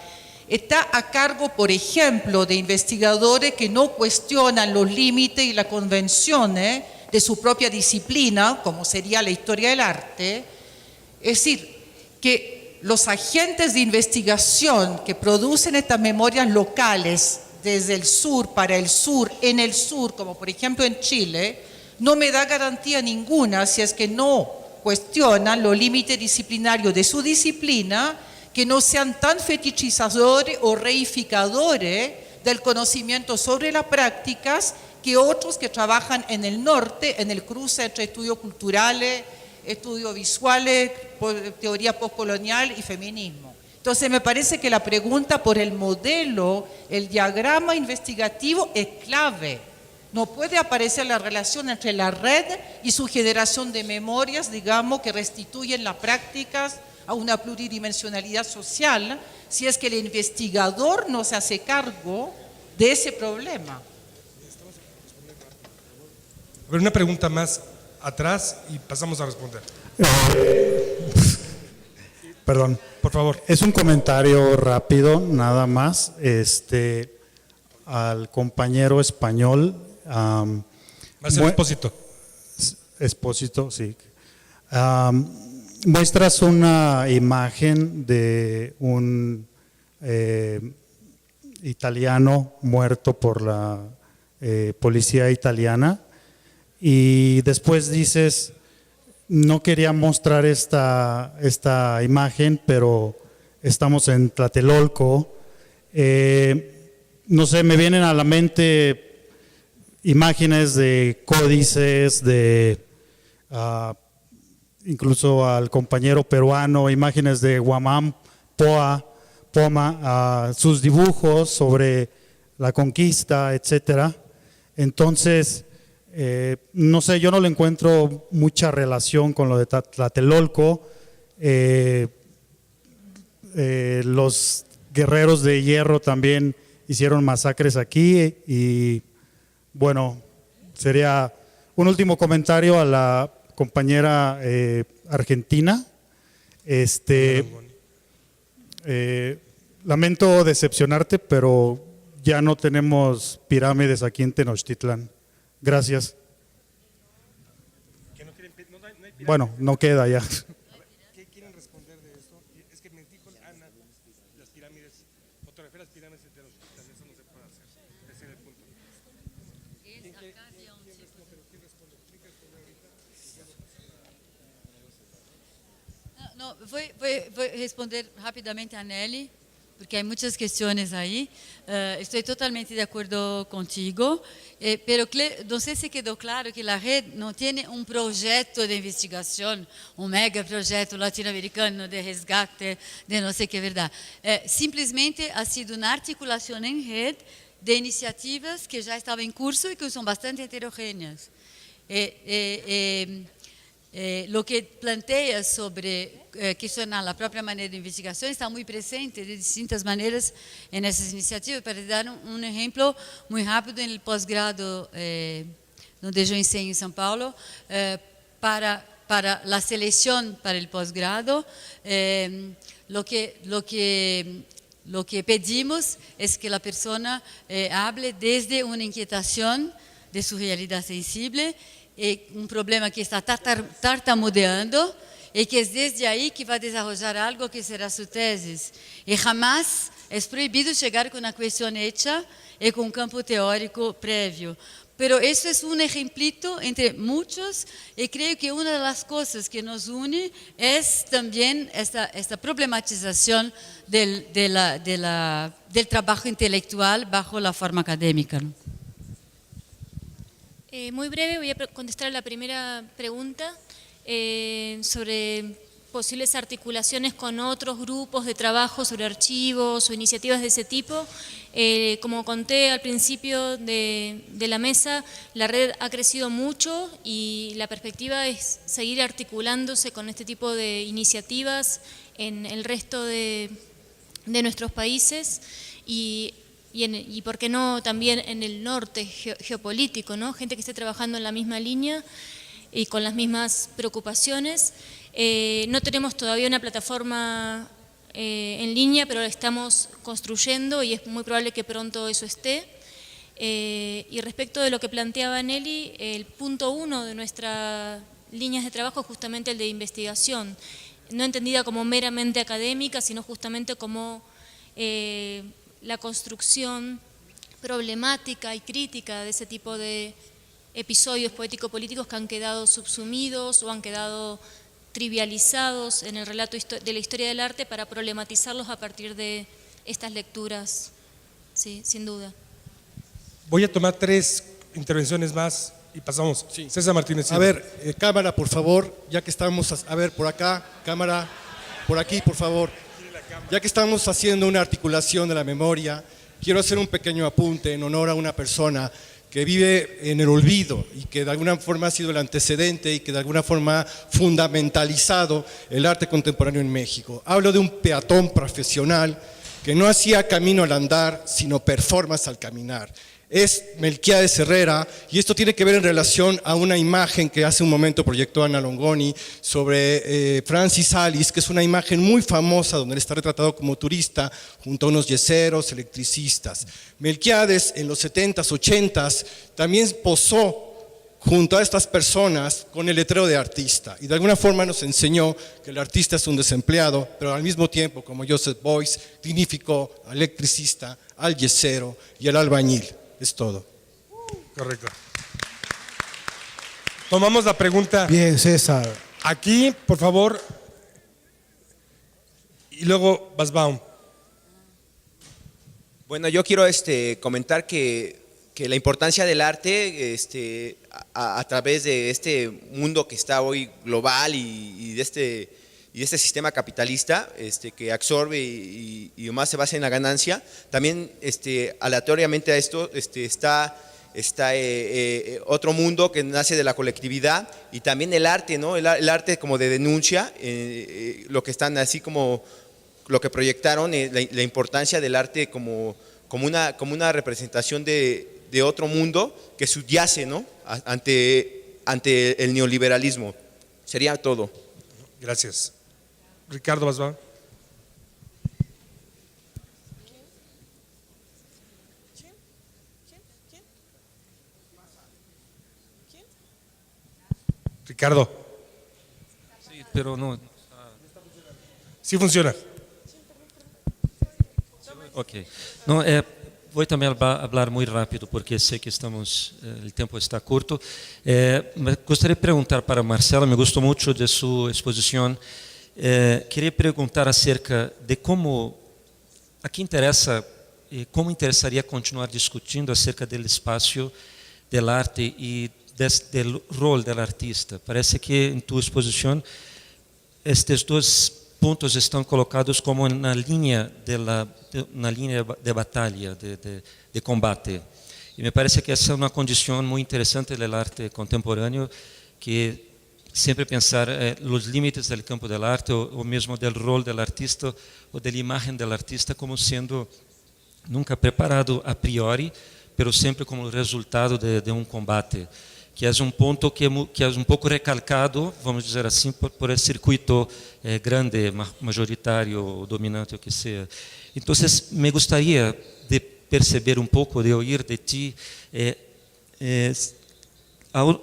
está a cargo, por ejemplo, de investigadores que no cuestionan los límites y las convenciones de su propia disciplina, como sería la historia del arte. Es decir, que los agentes de investigación que producen estas memorias locales desde el sur, para el sur, en el sur, como por ejemplo en Chile, no me da garantía ninguna si es que no cuestionan los límites disciplinarios de su disciplina, que no sean tan fetichizadores o reificadores del conocimiento sobre las prácticas que otros que trabajan en el norte, en el cruce entre estudios culturales, estudios visuales, teoría postcolonial y feminismo. Entonces me parece que la pregunta por el modelo, el diagrama investigativo es clave. No puede aparecer la relación entre la red y su generación de memorias, digamos, que restituyen las prácticas a una pluridimensionalidad social, si es que el investigador no se hace cargo de ese problema. A ver, una pregunta más atrás y pasamos a responder. Perdón. Por favor. Es un comentario rápido, nada más. Al compañero español. Marcelo Espósito. Espósito, sí. Muestras una imagen de un italiano muerto por la policía italiana y después dices, no quería mostrar esta imagen, pero estamos en Tlatelolco. No sé, me vienen a la mente imágenes de códices, de incluso al compañero peruano, imágenes de Guamán Poma, sus dibujos sobre la conquista, etcétera. Entonces, no sé, yo no le encuentro mucha relación con lo de Tlatelolco. Los guerreros de hierro también hicieron masacres aquí y bueno, sería un último comentario a la compañera argentina. Lamento decepcionarte, pero ya no tenemos pirámides aquí en Tenochtitlán. Gracias. Bueno, no queda ya. ¿Qué quieren responder de esto? Es que me dijo Ana, las pirámides, fotografía las pirámides de los titanes, eso no se puede hacer. Ese es el punto. ¿Quién responde? ¿Quién responde ahorita? No, voy a responder rápidamente a Nelly, porque hay muchas cuestiones ahí. Estoy totalmente de acuerdo contigo, pero no sé si quedó claro que la red no tiene un proyecto de investigación, un mega proyecto latinoamericano de resgate, de no sé qué, ¿verdad? Simplesmente ha sido una articulación en red de iniciativas que ya estaban en curso y que son bastante heterogéneas. Lo que plantea sobre questionar la propia manera de investigación está muy presente de distintas maneras en esas iniciativas. Para dar un ejemplo muy rápido, en el posgrado donde yo enseño en São Paulo, para la selección para el posgrado, lo que pedimos es que la persona hable desde una inquietación de su realidad sensible, un problema que está tartamudeando y que es desde ahí que va a desarrollar algo que será su tesis. Y jamás es prohibido llegar con una cuestión hecha y con un campo teórico previo. Pero eso es un ejemplito entre muchos y creo que una de las cosas que nos une es también esta problematización del trabajo intelectual bajo la forma académica, ¿no? Muy breve, voy a contestar a la primera pregunta sobre posibles articulaciones con otros grupos de trabajo sobre archivos o iniciativas de ese tipo. Como conté al principio de la mesa, la red ha crecido mucho y la perspectiva es seguir articulándose con este tipo de iniciativas en el resto de nuestros países y y por qué no también en el norte geopolítico, ¿no? Gente que esté trabajando en la misma línea y con las mismas preocupaciones. No tenemos todavía una plataforma en línea, pero la estamos construyendo y es muy probable que pronto eso esté. Y respecto de lo que planteaba Nelly, el punto 1 de nuestras líneas de trabajo es justamente el de investigación, no entendida como meramente académica, sino justamente como la construcción problemática y crítica de ese tipo de episodios poético-políticos que han quedado subsumidos o han quedado trivializados en el relato de la historia del arte para problematizarlos a partir de estas lecturas, sí, sin duda. Voy a tomar 3 intervenciones más y pasamos. Sí. César Martínez. A ver, cámara, por favor, ya que estamos, a ver, por acá, cámara, por aquí, por favor. Ya que estamos haciendo una articulación de la memoria, quiero hacer un pequeño apunte en honor a una persona que vive en el olvido y que de alguna forma ha sido el antecedente y que de alguna forma ha fundamentalizado el arte contemporáneo en México. Hablo de un peatón profesional que no hacía camino al andar, sino performance al caminar. Es Melquiades Herrera, y esto tiene que ver en relación a una imagen que hace un momento proyectó Ana Longoni sobre Francis Alice, que es una imagen muy famosa donde él está retratado como turista junto a unos yeseros, electricistas. Melquiades en los 70s, 80s también posó junto a estas personas con el letrero de artista y de alguna forma nos enseñó que el artista es un desempleado, pero al mismo tiempo, como Joseph Beuys, dignificó al electricista, al yesero y al albañil. Es todo. Correcto. Tomamos la pregunta. Bien, César. Aquí, por favor. Y luego, Basbaum. Bueno, yo quiero comentar que la importancia del arte a través de este mundo que está hoy global y de este sistema capitalista que absorbe y más se basa en la ganancia, también aleatoriamente a esto está otro mundo que nace de la colectividad y también el arte, ¿no? El arte como de denuncia, lo que están así como lo que proyectaron, la importancia del arte como una representación de otro mundo que subyace, ¿no? ante el neoliberalismo. Sería todo. Gracias. Ricardo Basbaum. Ricardo. Sí, pero no. Sí funciona. Ok. No, voy también a hablar muy rápido porque sé que el tiempo está corto. Me gustaría preguntar para Marcela, me gustó mucho de su exposición. Queria perguntar acerca de como interessaria continuar discutindo acerca do espaço do arte e do rol do artista. Parece que em tua exposição estes dois pontos estão colocados como na linha de batalha, de combate. E me parece que essa é uma condição muito interessante do arte contemporâneo, que sempre pensar os limites do campo do arte ou mesmo do rol do artista ou da imagem do artista como sendo nunca preparado a priori, pero sempre como resultado de combate, que é ponto que é pouco recalcado, vamos dizer assim, por esse circuito grande, majoritário ou dominante, o que seja. Então, me gostaria de perceber pouco, de ouvir de ti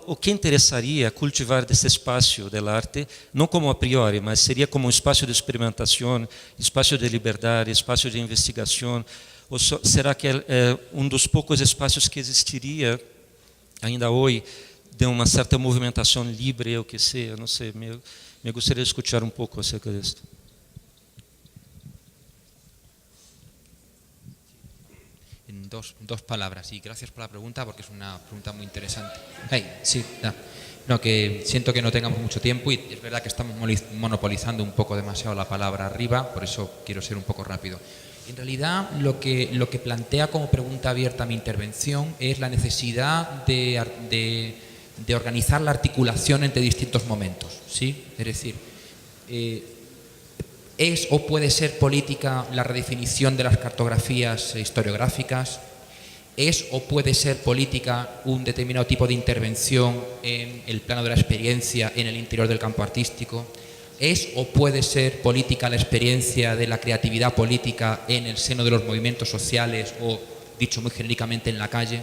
o que interessaria cultivar desse espaço da arte, não como a priori, mas seria como um espaço de experimentação, espaço de liberdade, espaço de investigação, ou será que é dos poucos espaços que existiria ainda hoje de uma certa movimentação livre, o que seja, não sei, me gostaria de escutar pouco acerca disso. En dos palabras, y gracias por la pregunta porque es una pregunta muy interesante. No, que siento que no tengamos mucho tiempo y es verdad que estamos monopolizando un poco demasiado la palabra arriba, por eso quiero ser un poco rápido. En realidad lo que plantea como pregunta abierta mi intervención es la necesidad de organizar la articulación entre distintos momentos, ¿sí? Es decir, ¿Es o puede ser política la redefinición de las cartografías historiográficas? ¿Es o puede ser política un determinado tipo de intervención en el plano de la experiencia en el interior del campo artístico? ¿Es o puede ser política la experiencia de la creatividad política en el seno de los movimientos sociales o, dicho muy genéricamente, en la calle?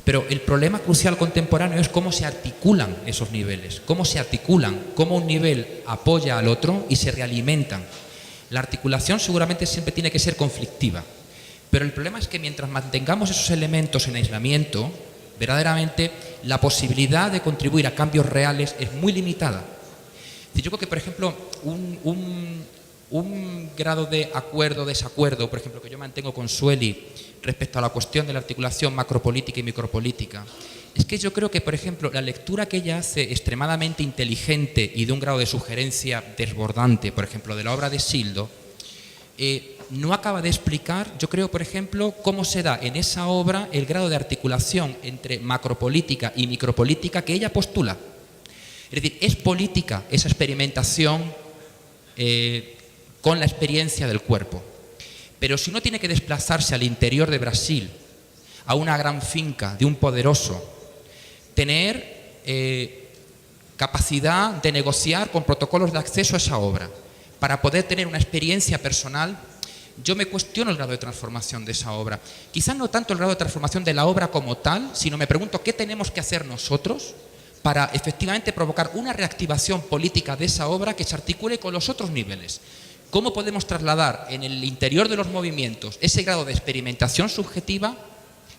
Pero el problema crucial contemporáneo es cómo se articulan esos niveles, cómo se articulan, cómo un nivel apoya al otro y se realimentan. La articulación seguramente siempre tiene que ser conflictiva, pero el problema es que mientras mantengamos esos elementos en aislamiento, verdaderamente la posibilidad de contribuir a cambios reales es muy limitada. Yo creo que, por ejemplo, un grado de acuerdo o desacuerdo, por ejemplo, que yo mantengo con Sueli respecto a la cuestión de la articulación macropolítica y micropolítica, es que yo creo que, por ejemplo, la lectura que ella hace extremadamente inteligente y de un grado de sugerencia desbordante, por ejemplo, de la obra de Sildo, no acaba de explicar, yo creo, por ejemplo, cómo se da en esa obra el grado de articulación entre macropolítica y micropolítica que ella postula. Es decir, es política esa experimentación con la experiencia del cuerpo. Pero si uno tiene que desplazarse al interior de Brasil, a una gran finca de un poderoso, tener capacidad de negociar con protocolos de acceso a esa obra, para poder tener una experiencia personal, yo me cuestiono el grado de transformación de esa obra. Quizás no tanto el grado de transformación de la obra como tal, sino me pregunto qué tenemos que hacer nosotros para efectivamente provocar una reactivación política de esa obra que se articule con los otros niveles. ¿Cómo podemos trasladar en el interior de los movimientos ese grado de experimentación subjetiva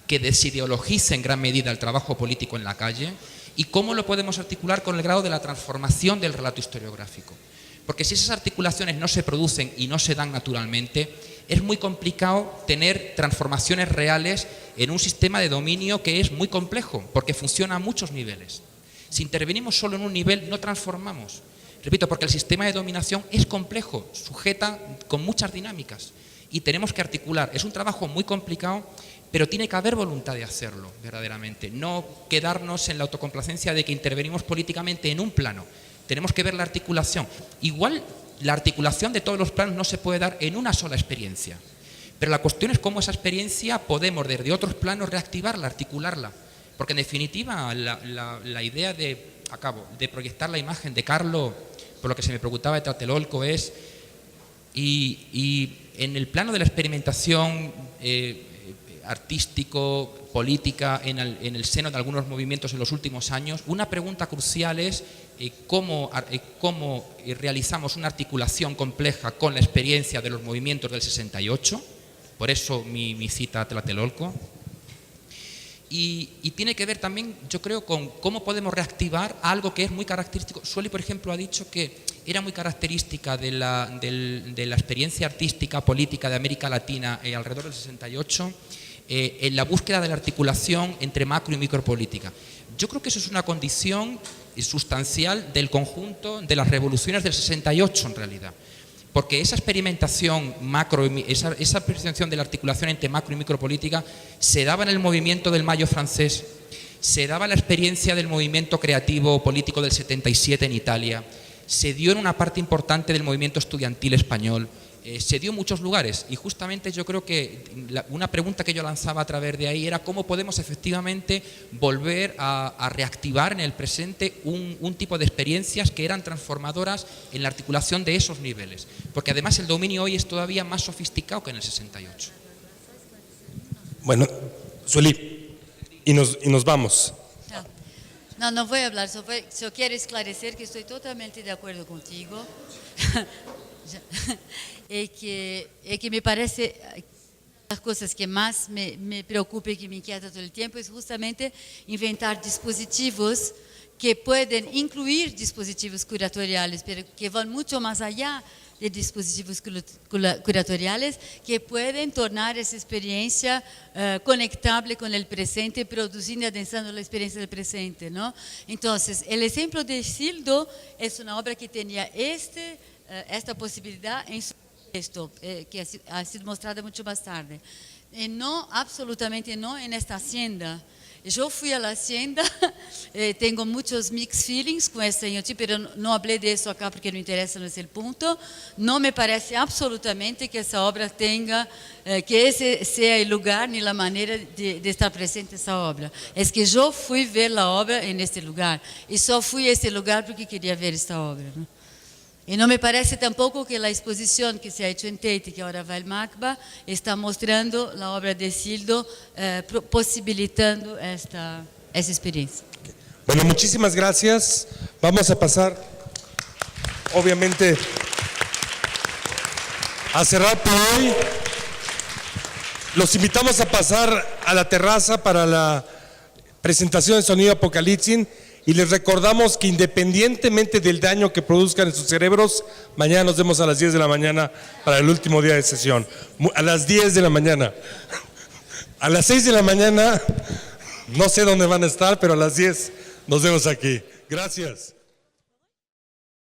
que desideologiza en gran medida el trabajo político en la calle? ¿Y cómo lo podemos articular con el grado de la transformación del relato historiográfico? Porque si esas articulaciones no se producen y no se dan naturalmente, es muy complicado tener transformaciones reales en un sistema de dominio que es muy complejo, porque funciona a muchos niveles. Si intervenimos solo en un nivel, no transformamos. Repito, porque el sistema de dominación es complejo, sujeta con muchas dinámicas y tenemos que articular. Es un trabajo muy complicado, pero tiene que haber voluntad de hacerlo, verdaderamente. No quedarnos en la autocomplacencia de que intervenimos políticamente en un plano. Tenemos que ver la articulación. Igual la articulación de todos los planos no se puede dar en una sola experiencia, pero la cuestión es cómo esa experiencia podemos desde otros planos reactivarla, articularla. Porque en definitiva la idea de proyectar la imagen de Carlo, por lo que se me preguntaba de Tlatelolco, es, y en el plano de la experimentación artístico, política, en el seno de algunos movimientos en los últimos años, una pregunta crucial es cómo realizamos una articulación compleja con la experiencia de los movimientos del 68, por eso mi cita a Tlatelolco. Y tiene que ver también, yo creo, con cómo podemos reactivar algo que es muy característico. Sueli, por ejemplo, ha dicho que era muy característica de la experiencia artística, política de América Latina alrededor del 68, en la búsqueda de la articulación entre macro y micropolítica. Yo creo que eso es una condición sustancial del conjunto de las revoluciones del 68, en realidad. Porque esa experimentación esa experimentación de la articulación entre macro y micropolítica se daba en el movimiento del Mayo francés, se daba en la experiencia del movimiento creativo político del 77 en Italia, se dio en una parte importante del movimiento estudiantil español, se dio en muchos lugares. Y justamente yo creo que una pregunta que yo lanzaba a través de ahí era cómo podemos efectivamente volver a reactivar en el presente un tipo de experiencias que eran transformadoras en la articulación de esos niveles. Porque además el dominio hoy es todavía más sofisticado que en el 68. Bueno, Sueli, y nos vamos. No voy a hablar, solo quiero esclarecer que estoy totalmente de acuerdo contigo. Que me parece las cosas que más me preocupa y que me inquieta todo el tiempo es justamente inventar dispositivos que pueden incluir dispositivos curatoriales, pero que van mucho más allá de dispositivos curatoriales, que pueden tornar esa experiencia conectable con el presente, produciendo y adensando la experiencia del presente, ¿no? Entonces, el ejemplo de Sildo es una obra que tenía esta posibilidad en su texto, que ha sido mostrada mucho más tarde. No, absolutamente no en esta hacienda. Yo fui a la hacienda, tengo muchos mixed feelings con esta iniciativa, pero no hablé de eso acá porque no interesa, no es el punto. No me parece absolutamente que esa obra tenga, que ese sea el lugar ni la manera de estar presente esa obra. Es que yo fui a ver la obra en este lugar y solo fui a este lugar porque quería ver esta obra, ¿no? Y no me parece tampoco que la exposición que se ha hecho en Tate, que ahora va al MACBA, está mostrando la obra de Sildo, posibilitando esta experiencia. Bueno, muchísimas gracias. Vamos a pasar, obviamente, a cerrar por hoy. Los invitamos a pasar a la terraza para la presentación de Sonido Apocalipsis. Y les recordamos que independientemente del daño que produzcan en sus cerebros, mañana nos vemos a las 10 de la mañana para el último día de sesión. A las 10 de la mañana. A las 6 de la mañana, no sé dónde van a estar, pero a las 10 nos vemos aquí. Gracias.